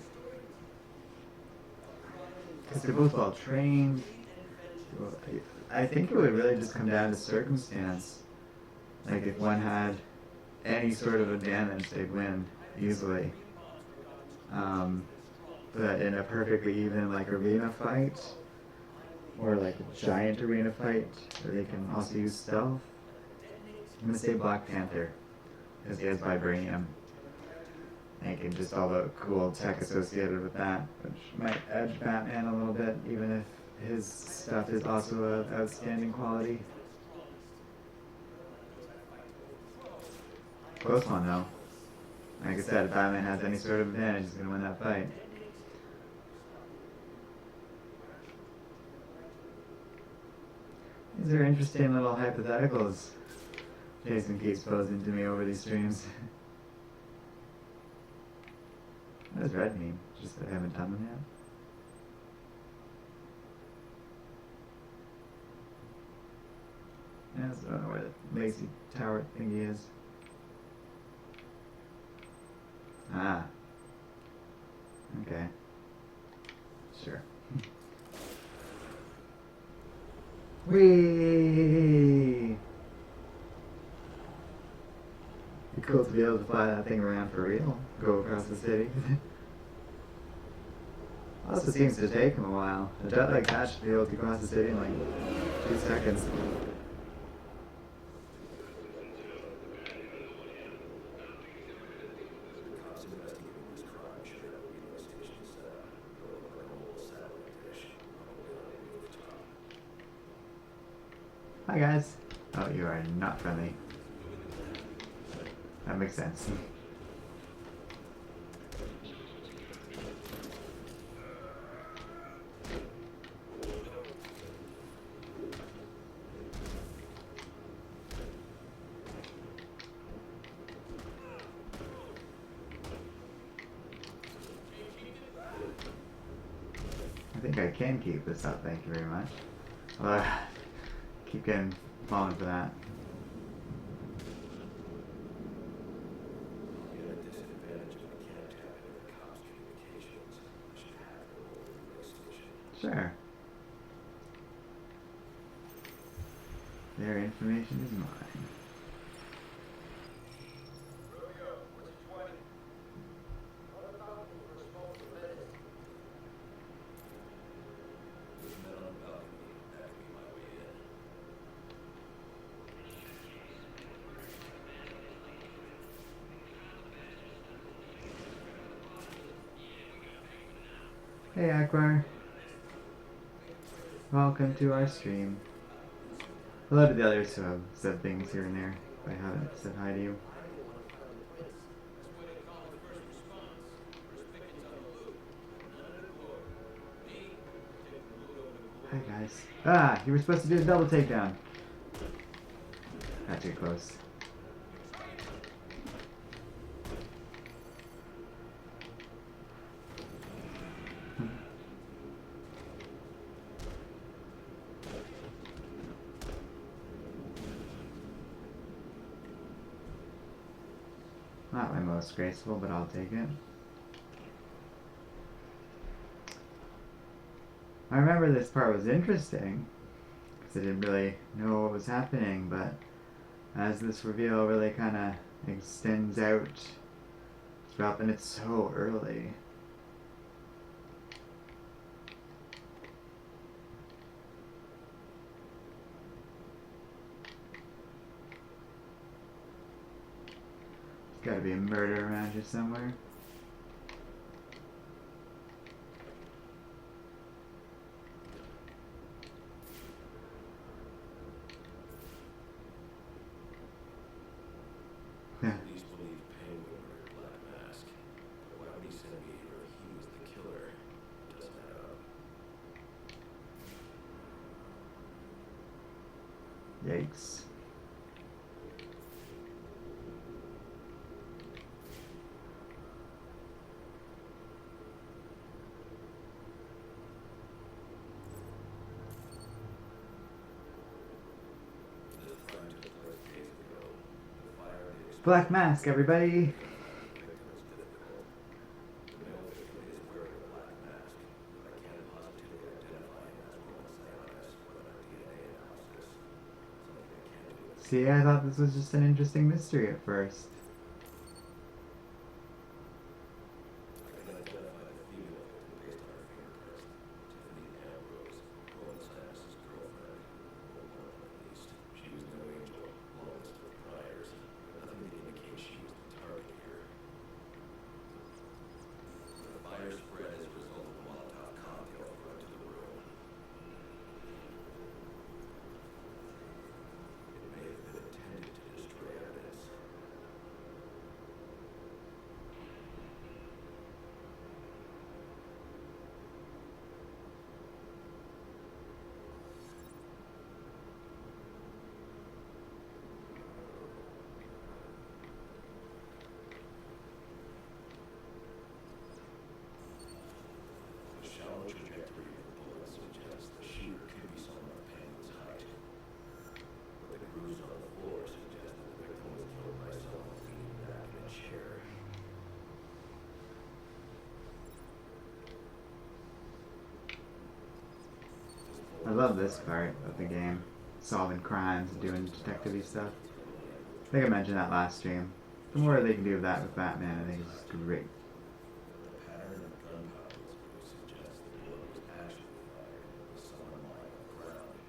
Because they're both well trained. I think it would really just come down to circumstance. Like if one had any sort of advantage, they'd win easily. But in a perfectly even like arena fight, or like a giant arena fight, where they can also use stealth, I'm gonna say Black Panther, because he has vibranium. And just all the cool tech associated with that, which might edge Batman a little bit, even if his stuff is also of outstanding quality. Close one though. Like I said, if Batman has any sort of advantage, he's gonna win that fight. These are interesting little hypotheticals Jason keeps posing to me over these streams. What does red mean? Just that I haven't done them yet? Yeah, so I don't know where the lazy tower thingy is. Ah. Okay. Sure. Whee! Be cool to be able to fly that thing around for real. Go across the city. Also seems to take him a while. A jet like that should be able to cross the city in like 2 seconds.
Cops investigating this crime should have a radio station set up. They'll look like a whole satellite dish. Probably on a rooftop.
Hi guys. Oh, you are not friendly. That makes sense. I think I can keep this up, thank you very much. Keep getting falling for that.
You're at a disadvantage if I can't tap into the cops' communications. I should have the whole radio station.
Sure. Their information is mine.
With men on the balcony, that could be my way in.
Hey Akbar. Welcome to our stream. Hello to the others who have said things here and there. If I haven't said hi to you. Hi guys. Ah, you were supposed to do a double takedown. Got too close. Not my most graceful, but I'll take it. I remember this part was interesting, because I didn't really know what was happening, but as this reveal really kind of extends out, it's dropping it so early. There's gotta be a murder around here somewhere.
Police believe Penguin murdered Black Mask. But why would he send me here if he was the killer? It doesn't add up.
Yikes.
This crime took place days ago. The fire and the
Black Mask, everybody!
victim is difficult. The male victim is wearing a black mask, but I can't positively identify him as Roman Sionis without a DNA analysis. Something I can't do.
See, I thought this was just an interesting mystery at first.
I can identify the female victim based on her fingerprints. Tiffany Ambrose, Roman Sionis' girlfriend. Or one of them at least. She was no angel, long list of priors, but nothing to indicate she was the target here. The fire spread as a result of a Molotov cocktail thrown into the room. It may have been intended to destroy evidence.
I love this part of the game. Solving crimes, doing detective-y stuff. I think I mentioned that last stream. The more they can do that with Batman, I think is great.
The pattern of gunpowder was suggests the bullet was actually fired with someone lying on the ground.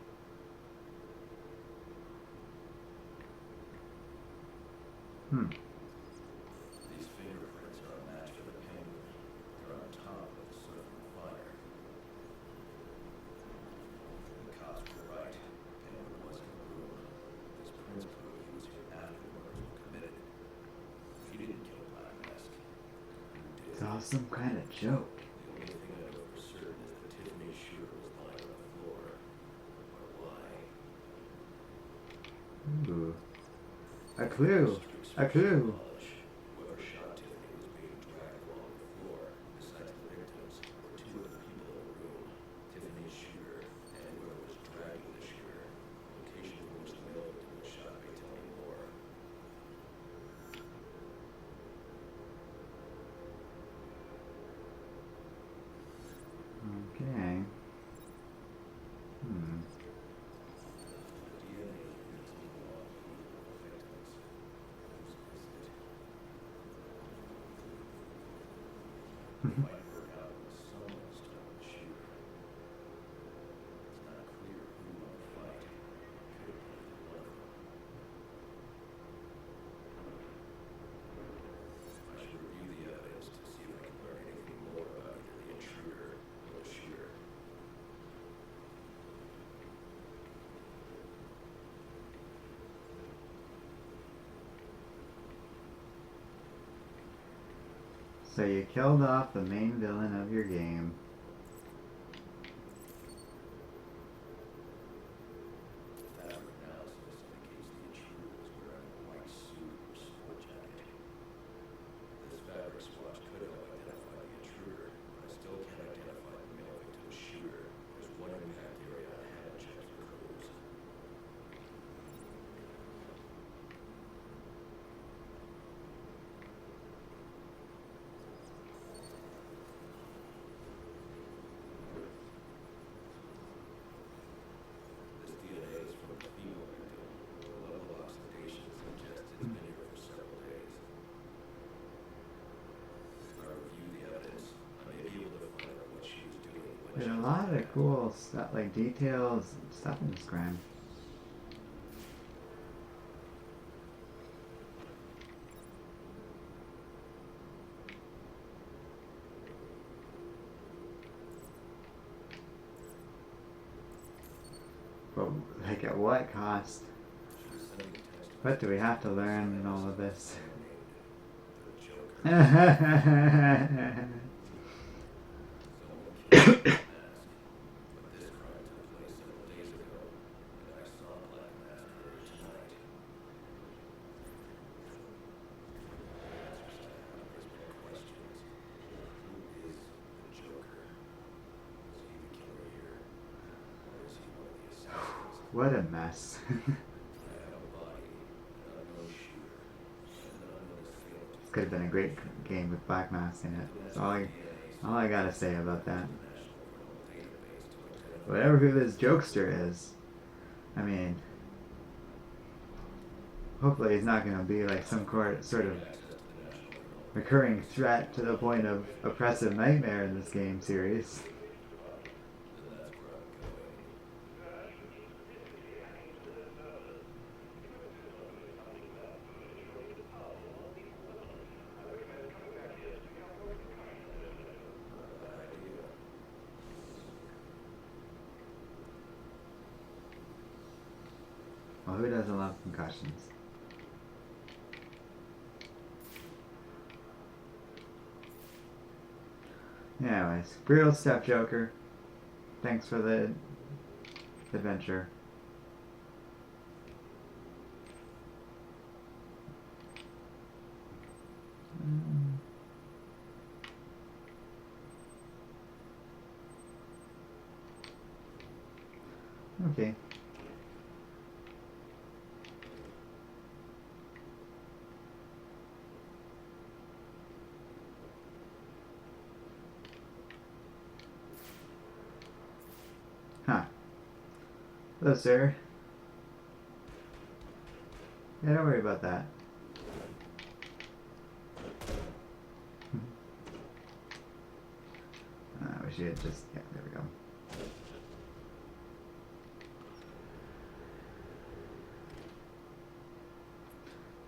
These fingerprints are a match for the penguin. They're on top of the soot from the fire. The cops were right. Penguin was in the room. His prints prove he was here after the murders were committed. He didn't kill Black Mask. Who did?
It's all some kind of joke.
The only thing I know for certain is that Tiffany Shooter was lying on the floor. But why?
Ooh. A clue. A clue.
Whoever shot Tiffany was being dragged along the floor. Besides the victims, were two other people in the room. Tiffany's shooter and whoever was dragging the shooter. Location from which the male victim was shot may tell me more.
Okay.
The DNA is belong to the victims. Whose is it? Might work out when someone stole the shooter. It's not clear who won the fight. Could have been either one of them. I should review the evidence to see if I can learn anything more about either the intruder or the shooter.
So you killed off the main villain of your game.
Fabric analysis indicates the intruder was wearing a white suit or sport jacket. This fabric swatch could help identify the intruder, but I still can't identify the male victim's shooter. There's one impact area I haven't checked for clues. This DNA is from a female victim. The level of oxidation suggests it's been here for several days. If I review the evidence, I may be able to find out what she was doing when
There's
she
a lot of cool stuff, like details and stuff in this crime. But like at what cost?
she was sending text
What do we have to learn in all of this?
the Joker.
Well,
Someone killed Black Mask. But this crime took place several days ago, and I saw Black Mask earlier tonight. Answers to half of his questions. Who is the Joker? Is he the killer here? Or is he one of the assassins?
what a mess.
I have a body, an unknown shooter, and an unknown assailant.
This could have been a great game with Black Mask in it. That's all I gotta say about that. Whatever who this jokester is, I mean, hopefully he's not gonna be like some sort of recurring threat to the point of oppressive nightmare in this game series.
And that's where I'm going. Idea.
Well, who doesn't love concussions? Anyways, brutal stuff, Joker. Thanks for the adventure. Okay. Huh. Hello, sir. Yeah, don't worry about that. I wish you had just... Yeah, there we go.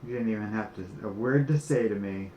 You didn't even have to... a word to say to me.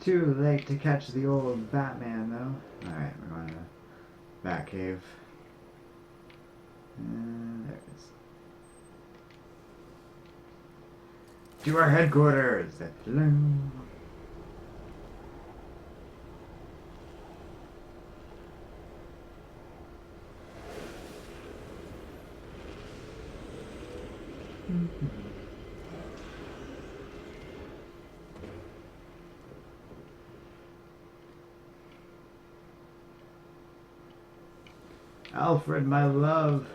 Too late to catch the old Batman, though. Alright, we're going to Batcave. There it is. To our headquarters! Hello! Alfred, my love,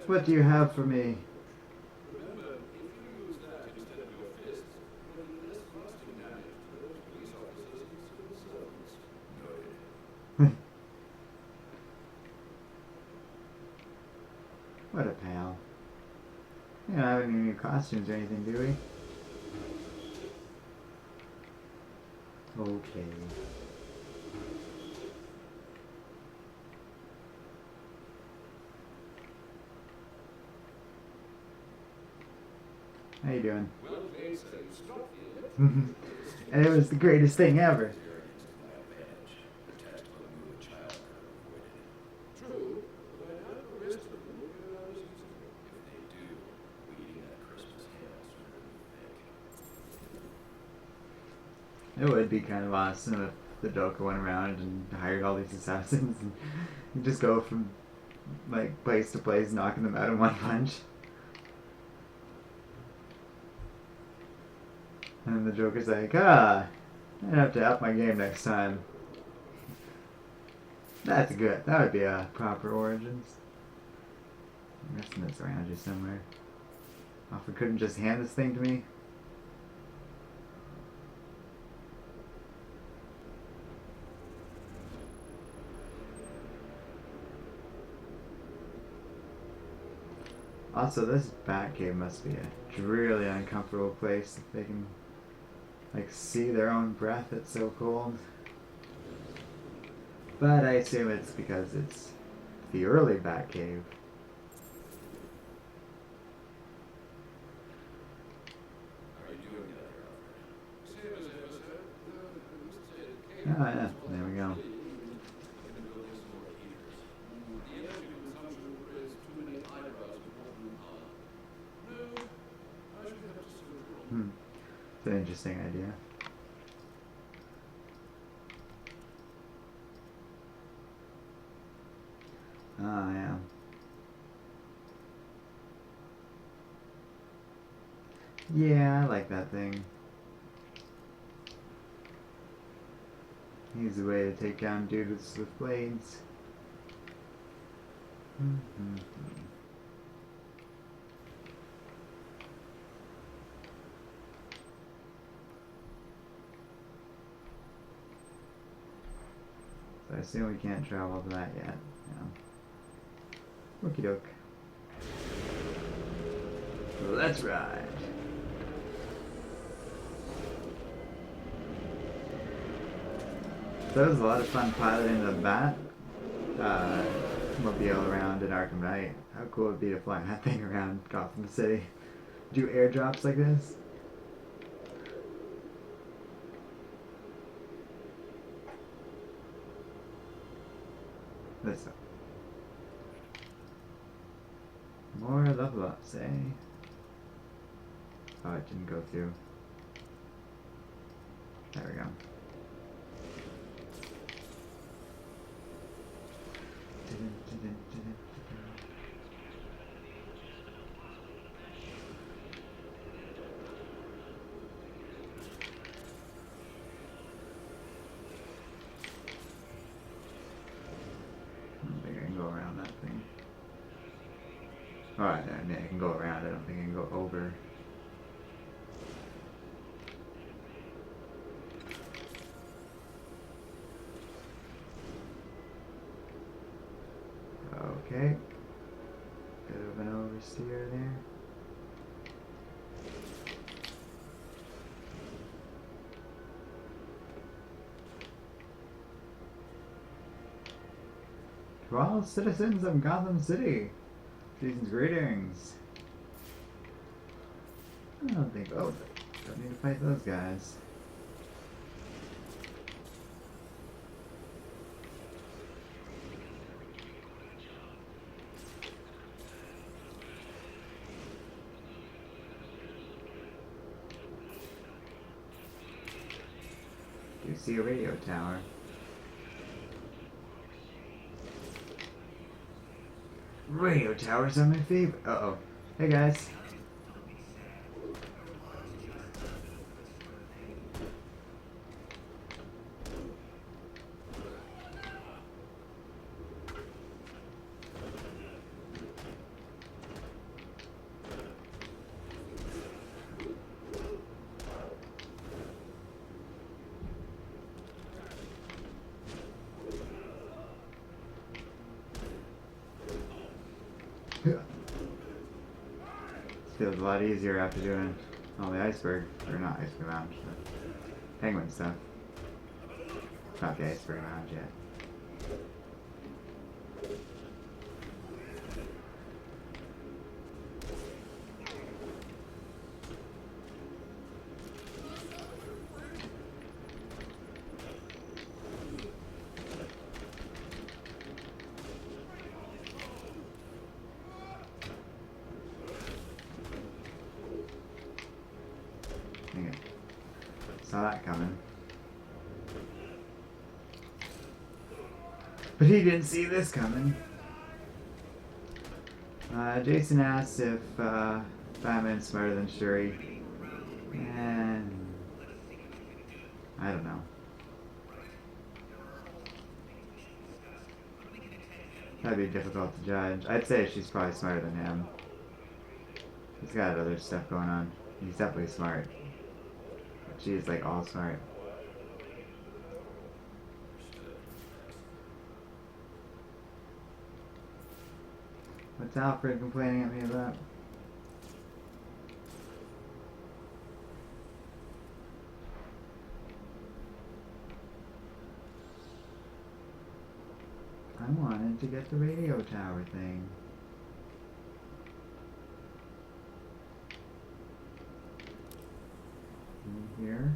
what do you have for me?
Remember, if you use that instead of your fists, there will be less lasting damage to those police officers and civil servants. Noted.
What a pal. We don't have any new costumes or anything, do we? Okay. How you doing?
Well played, sir. You struck the
And it was the greatest thing ever.
True, but I doubt the rest of them will realize it. If they do, we're eating that Christmas ham sooner than you think.
It would be kind of awesome if the Joker went around and hired all these assassins and you just go from like place to place knocking them out in one punch. And then the Joker's like, I'm gonna have to up my game next time. That's good. That would be a proper Origins. I'm guessing it's around here somewhere. Alfred couldn't just hand this thing to me. Also, this Batcave must be a really uncomfortable place if they can, like, see their own breath. It's so cold. But I assume it's because it's the early Batcave.
How are you doing down here, Alfred? Same as ever, sir.
Oh yeah, there we go.
The energy consumption will raise too many eyebrows to hold them on. No, I should have to serve wrong.
It's an interesting idea. Oh yeah. Yeah, I like that thing. Easy way to take down dudes with blades. So I assume we can't travel to that yet. No. Okie doke. Let's ride. That was a lot of fun piloting the mobile around in Arkham Knight. How cool would it be to fly that thing around Gotham City? Do airdrops like this? Let's go. More level ups, eh? Oh, it didn't go through. There we go. Alright, I mean, I can go around. I don't think I can go over. Okay. Bit of an oversteer there. To all citizens of Gotham City, season's greetings. I don't think. Oh, don't need to fight those guys. Do you see a radio tower? Radio towers are my favorite. Uh-oh. Hey guys. Feels a lot easier after doing all the iceberg, or not iceberg lounge, but penguin stuff. Not the iceberg lounge yet. Saw that coming. But he didn't see this coming. Jason asks if Batman's smarter than Shuri. And I don't know. That'd be difficult to judge. I'd say she's probably smarter than him. He's got other stuff going on. He's definitely smart. She's like all smart. What's Alfred complaining at me about? I wanted to get the radio tower thing. Here.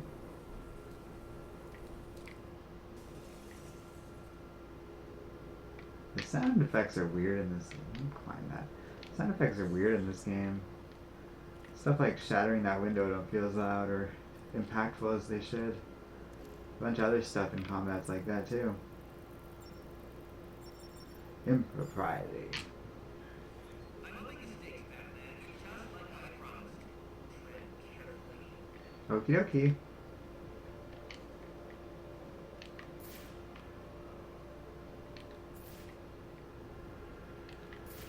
The sound effects are weird in this. Let me climb that. Sound effects are weird in this game. Stuff like shattering that window don't feel as loud or impactful as they should. A bunch of other stuff in combat's like that too. Impropriety. Okie dokie.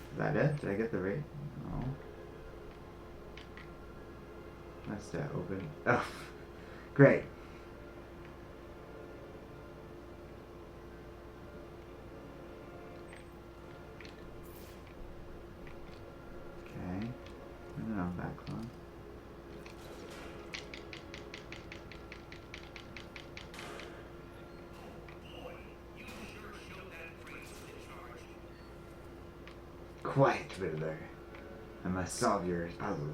Is that it? Did I get the rate? No. That's to open. Oh, great. Okay. No, back on. Quiet, Riddler. I must solve your puzzle.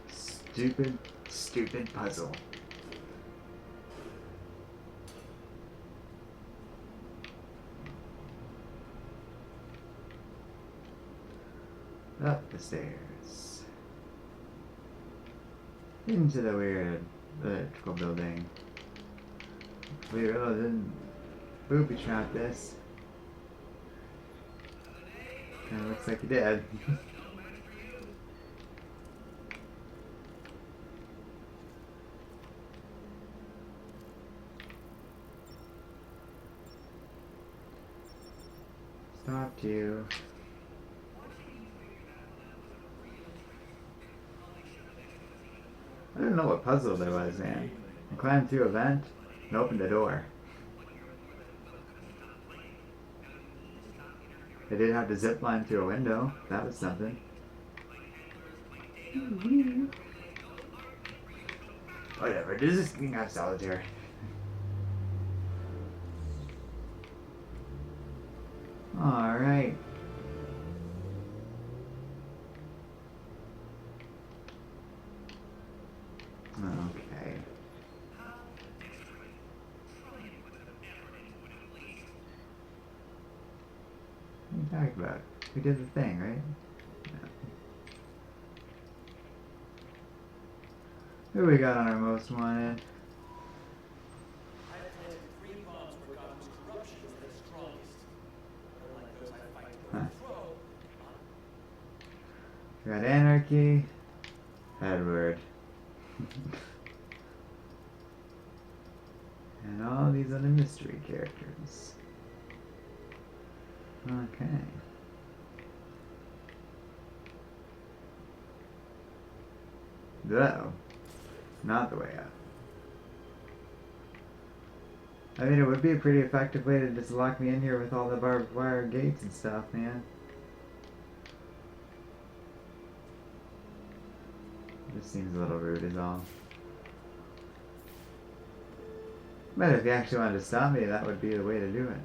Stupid, stupid puzzle. Up the stairs. Into the weird electrical building. We really didn't booby trap this. Kinda looks like you did. Talk to you. I didn't know what puzzle there was, man. I climbed through a vent and opened a door. I did have to zip line through a window. That was something. Whatever, just have solitaire. Alright. Okay. What are you talking about? We did the thing, right? No. Who we got on our most wanted?
I planted 3 bombs where Gotham's corruption is the strongest. Unlike those I fight to overthrow,
We got Anarchy, Edward. And all these other mystery characters. Okay. Though, not the way up. I mean, it would be a pretty effective way to just lock me in here with all the barbed wire gates and stuff, man. It just seems a little rude is all. But if you actually wanted to stop me, that would be the way to do it.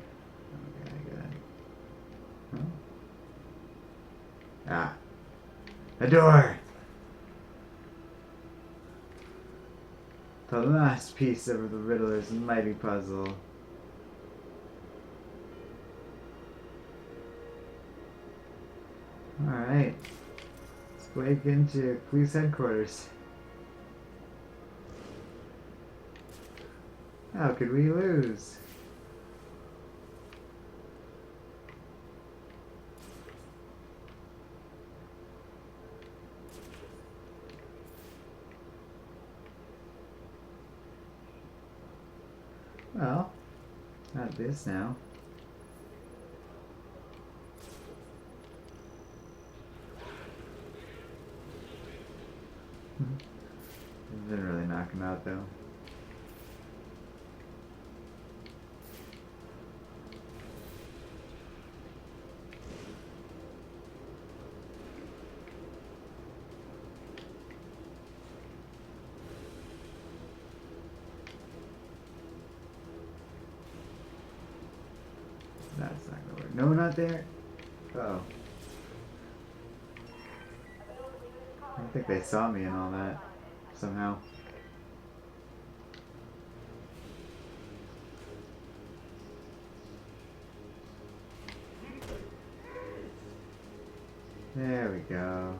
Okay, good. Huh? Ah. A door! The last piece of the Riddler's mighty puzzle. Alright. Let's break into police headquarters. How could we lose? Well, not this now. Didn't really knock him out though. That's not gonna work. No, not there. Oh. I don't think they saw me and all that. Somehow. There we go.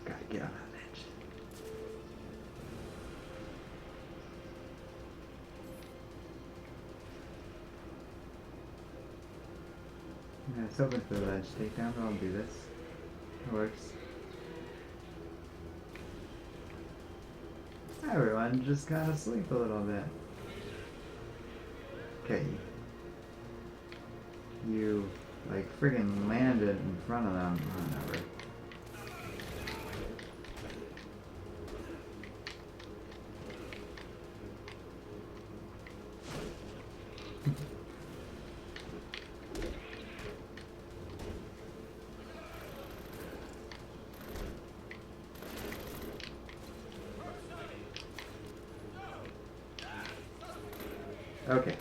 Gotta get on that ledge. Yeah, it's open for the ledge takedown, but I'll do this. It works. Everyone just gotta sleep a little bit. Okay. You, like, friggin' landed in front of them. Whatever.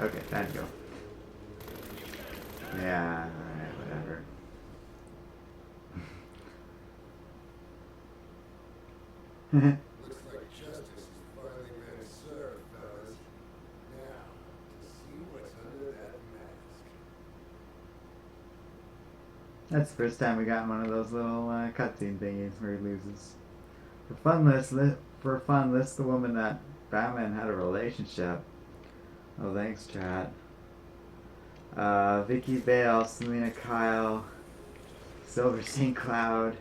Okay, time to go. Yeah, alright, whatever.
Looks like justice has finally been served, fellas. Now, to see what's under that mask.
That's the first time we got one of those little cutscene thingies where he loses. For fun, list the woman that Batman had a relationship. Oh, thanks, chat. Vicky Vale, Selena Kyle, Silver St. Cloud.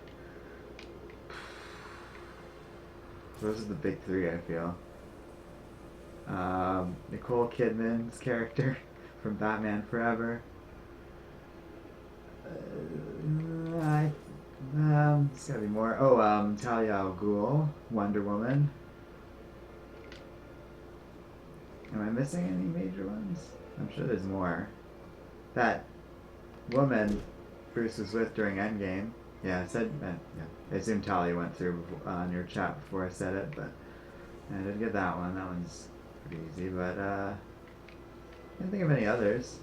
Those are the big three, I feel. Nicole Kidman's character from Batman Forever. There's gotta be more. Oh, Talia al Ghul, Wonder Woman. Am I missing any major ones? I'm sure there's more. That woman Bruce was with during Endgame. Yeah, I said, yeah. I assume Talia went through on your chat before I said it, but I did get that one. That one's pretty easy, but I can't think of any others.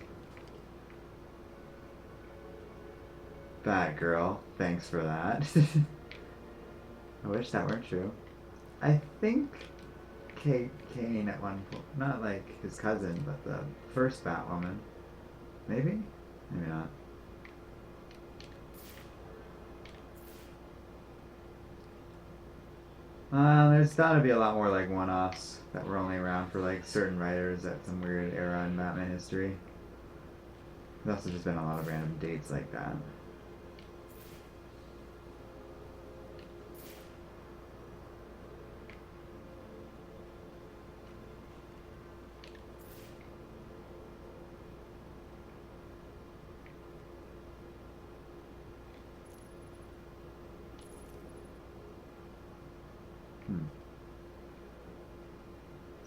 Batgirl, thanks for that. I wish that weren't true. I think Kane at one point, not like his cousin, but the first Batwoman. Maybe? Maybe not. There's gotta be a lot more like one-offs that were only around for like certain writers at some weird era in Batman history. There's also just been a lot of random dates like that.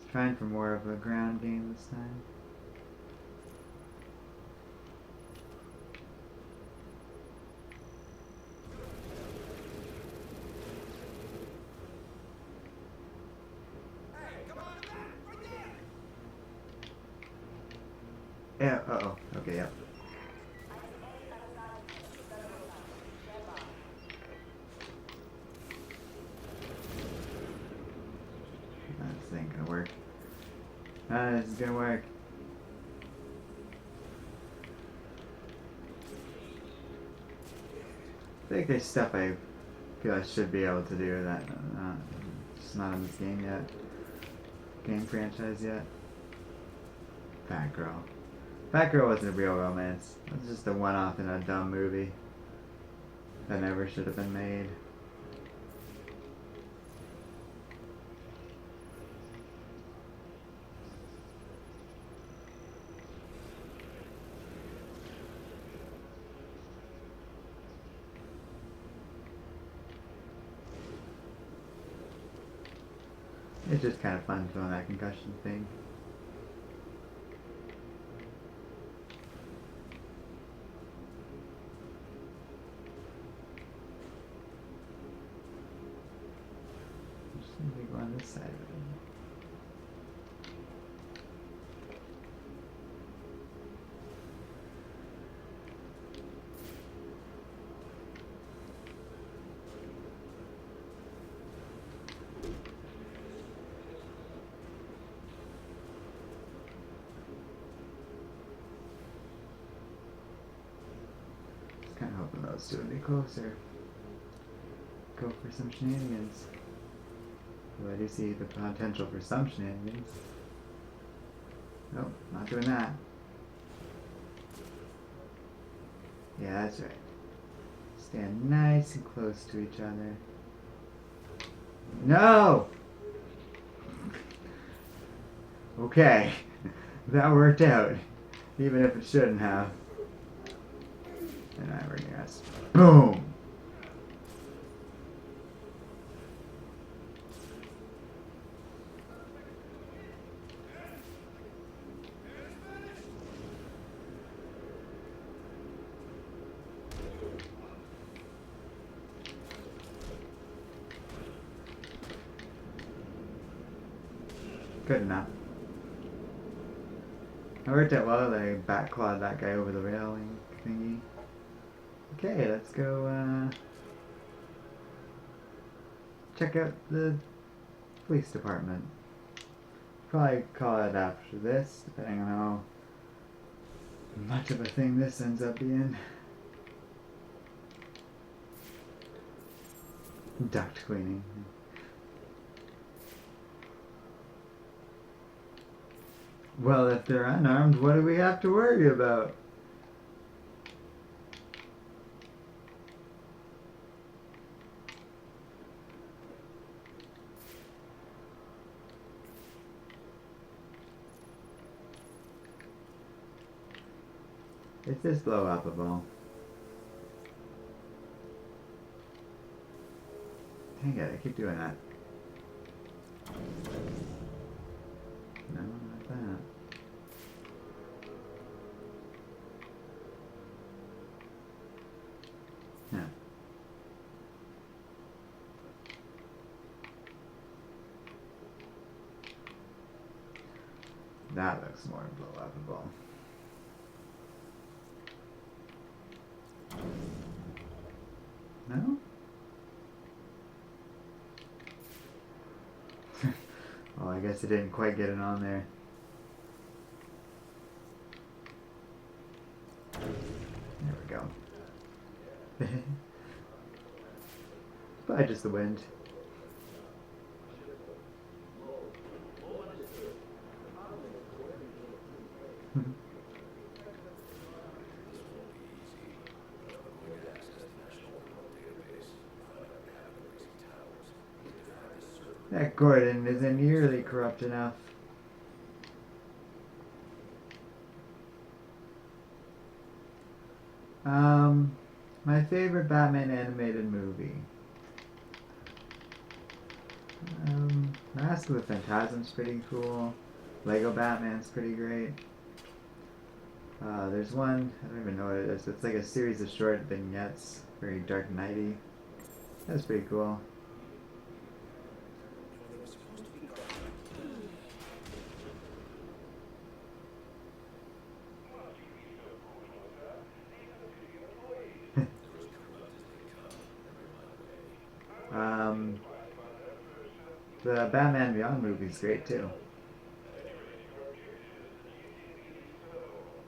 Trying for more of a ground game this time. Yeah, uh-oh. Okay, yep. This ain't gonna work. This is gonna work. I think there's stuff I feel I should be able to do that just not in this game yet. Game franchise yet. Batgirl. Batgirl wasn't a real romance. It was just a one-off in a dumb movie that never should have been made. It's just kind of fun doing that concussion thing. Just need to go on this side of it. Kind of hoping those two would be closer. Go for some shenanigans. Well, I do see the potential for some shenanigans. Nope, not doing that. Yeah, that's right. Stand nice and close to each other. No! Okay, that worked out. Even if it shouldn't have. And I bring your ass. Boom! Good enough. I worked out well. They backclawed that guy over the railing thingy. Okay, let's go check out the police department. Probably call it after this, depending on how much of a thing this ends up being. Duct cleaning. Well, if they're unarmed, what do we have to worry about? Is this blow upable? Dang it, I keep doing that. No, not that. Yeah. That looks more blow upable. No? Well, I guess it didn't quite get it on there. There we go. Probably just the wind. That Gordon isn't nearly corrupt enough. My favorite Batman animated movie. Mask of the Phantasm's pretty cool. Lego Batman's pretty great. There's one, I don't even know what it is. It's like a series of short vignettes, very Dark Knighty. That's pretty cool. The Batman Beyond movie's great too.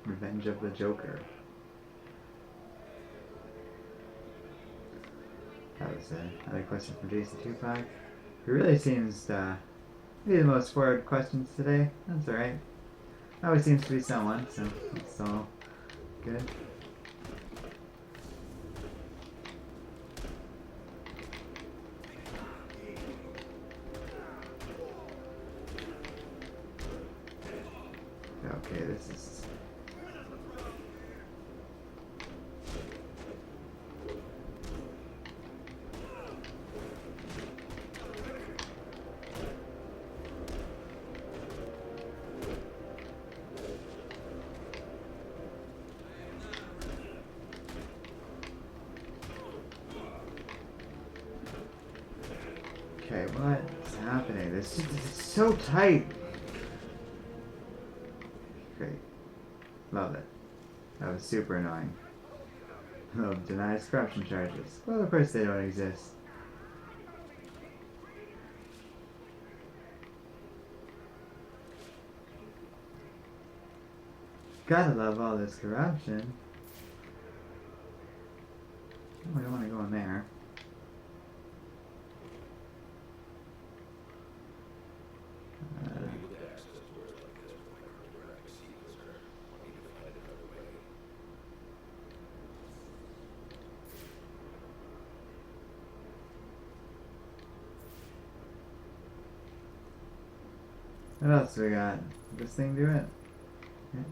Revenge of the Joker. That was another question from Jason Tupac. It really seems to be the most forward questions today. That's alright. Always seems to be someone, so it's all good. Okay, this is... Okay, what's happening? This is so tight. Great. Love it. That was super annoying. Oh, denies corruption charges. Well, of course they don't exist. Gotta love all this corruption. Oh, I don't want to go in there. What else we got? This thing do it? Yeah.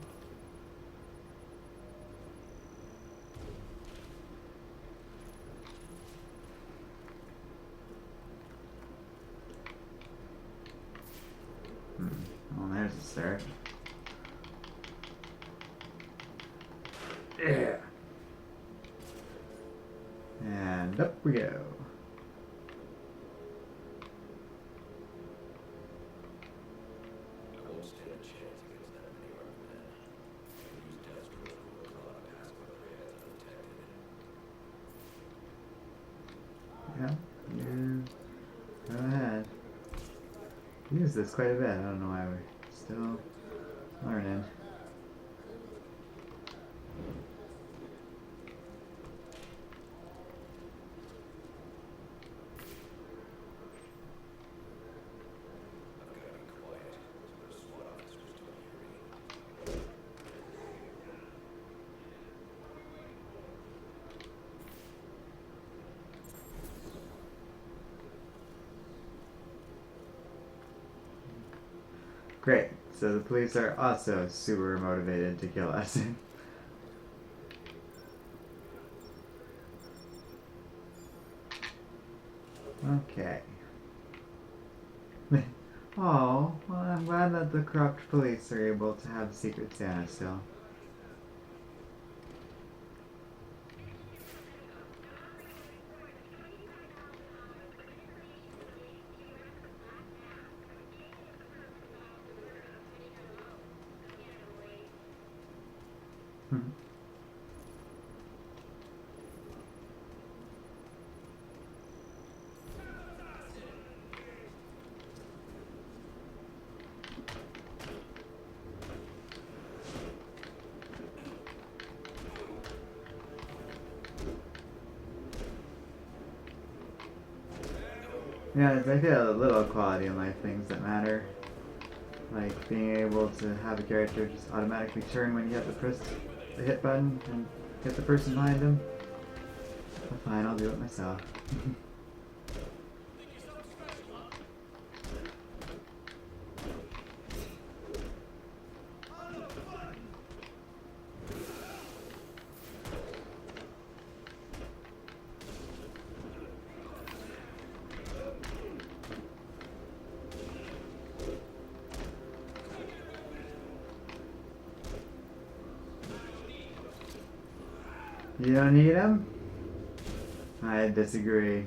Well, there's a start. Yeah. And up we go. Yeah, you go ahead. Use this quite a bit. I don't know why we're still learning. Great. So the police are also super motivated to kill us. Okay. Oh, well, I'm glad that the corrupt police are able to have Secret Santa still. Hmm. Yeah, I feel a little quality in life things that matter. Like being able to have a character just automatically turn when you hit the hit button and hit the person behind him. But fine, I'll do it myself. You don't need him? I disagree.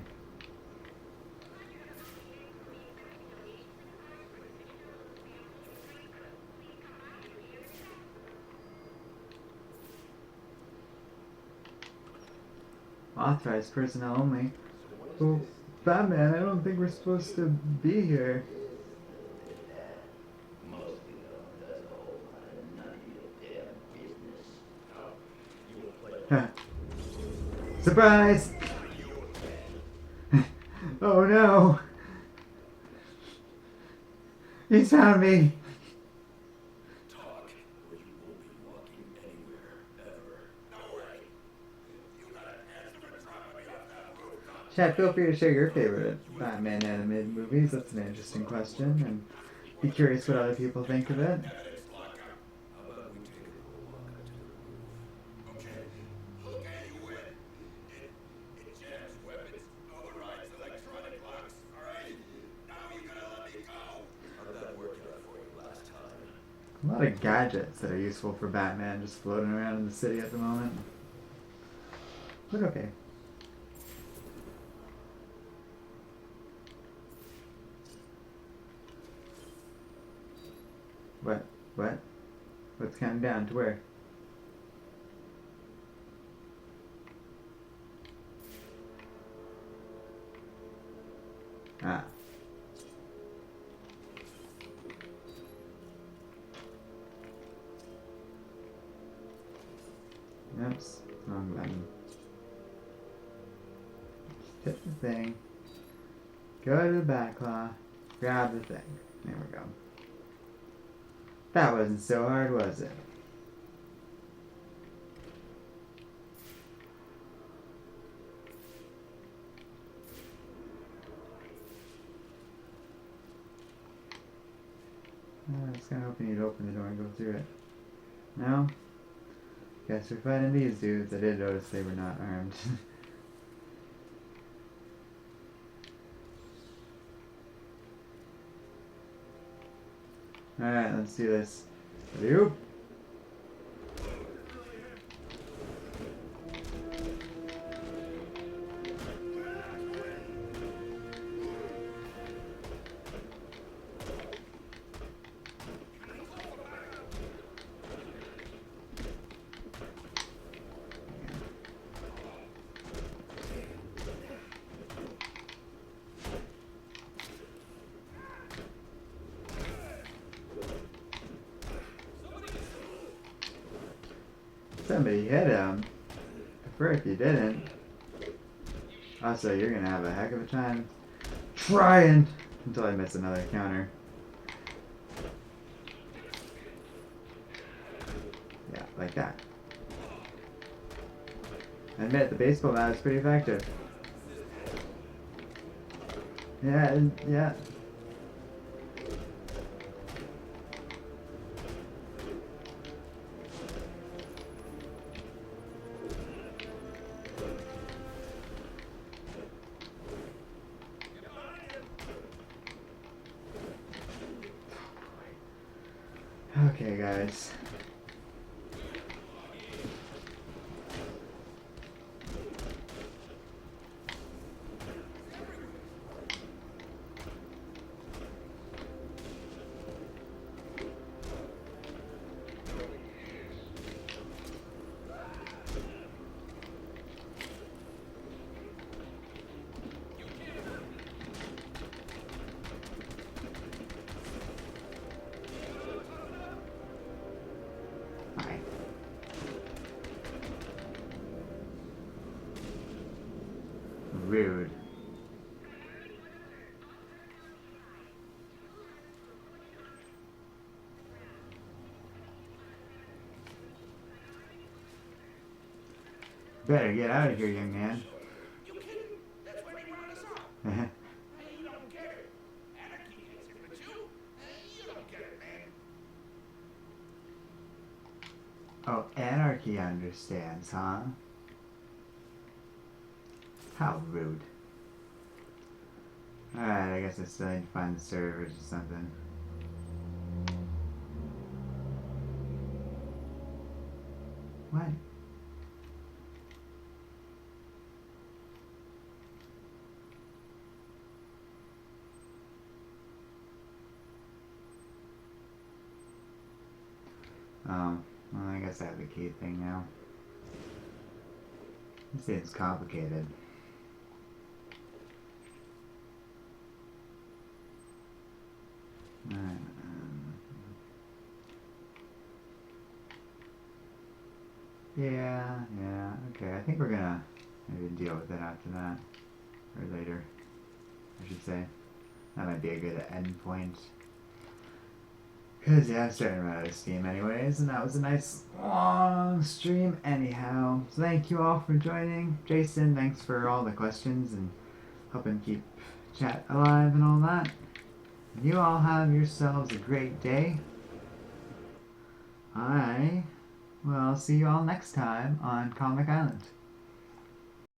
Authorized personnel only. Well, Batman, I don't think we're supposed to be here.
Mostly though, does a whole lot of none of your damn business. Oh, you will play
Surprise! Oh no! He's found me!
talk, or you won't be walking anywhere, ever. No way. You gotta answer the drop me off that roof.
Chat, feel free to share your favorite Batman animated movies. That's an interesting question, and be curious what other people think of it.
How about we take a little walk up to the roof?
Okay. Okay, you win. It jams weapons, overrides electronic locks. All right. Now you gotta let me go.
How'd that work out for you last time?
A lot of gadgets that are useful for Batman just floating around in the city at the moment. But okay. What? What? What's counting down to where? Ah. Oops, wrong button. Just hit the thing. Go to the back claw. Grab the thing. There we go. That wasn't so hard, was it? I was kind of hoping you'd open the door and go through it. No? Guess we're fighting these dudes. I did notice they were not armed. Alright, let's do this. Ready? Somebody hit him. Prefer if you didn't. Also, you're gonna have a heck of a time trying until I miss another counter. Yeah, like that. I admit, the baseball bat is pretty effective. Yeah, yeah. Okay, guys. Alright. Rude. Better get out of here, young man.
You kidding? That's why they rounded us up. Hey, you don't get it. Anarchy gets it, but you don't get it, man.
Oh, anarchy understands, huh? How rude. Alright, I guess I still need to find the servers or something. What? Well, I guess I have the key thing now. This seems complicated. Alright, yeah, okay. I think we're gonna maybe deal with it after that. Or later, I should say. That might be a good end point. Because, yeah, I'm starting to run out of steam anyways, and that was a nice long stream anyhow. So thank you all for joining. Jason, thanks for all the questions and helping keep chat alive and all that. You all have yourselves a great day. I will see you all next time on Comic Island.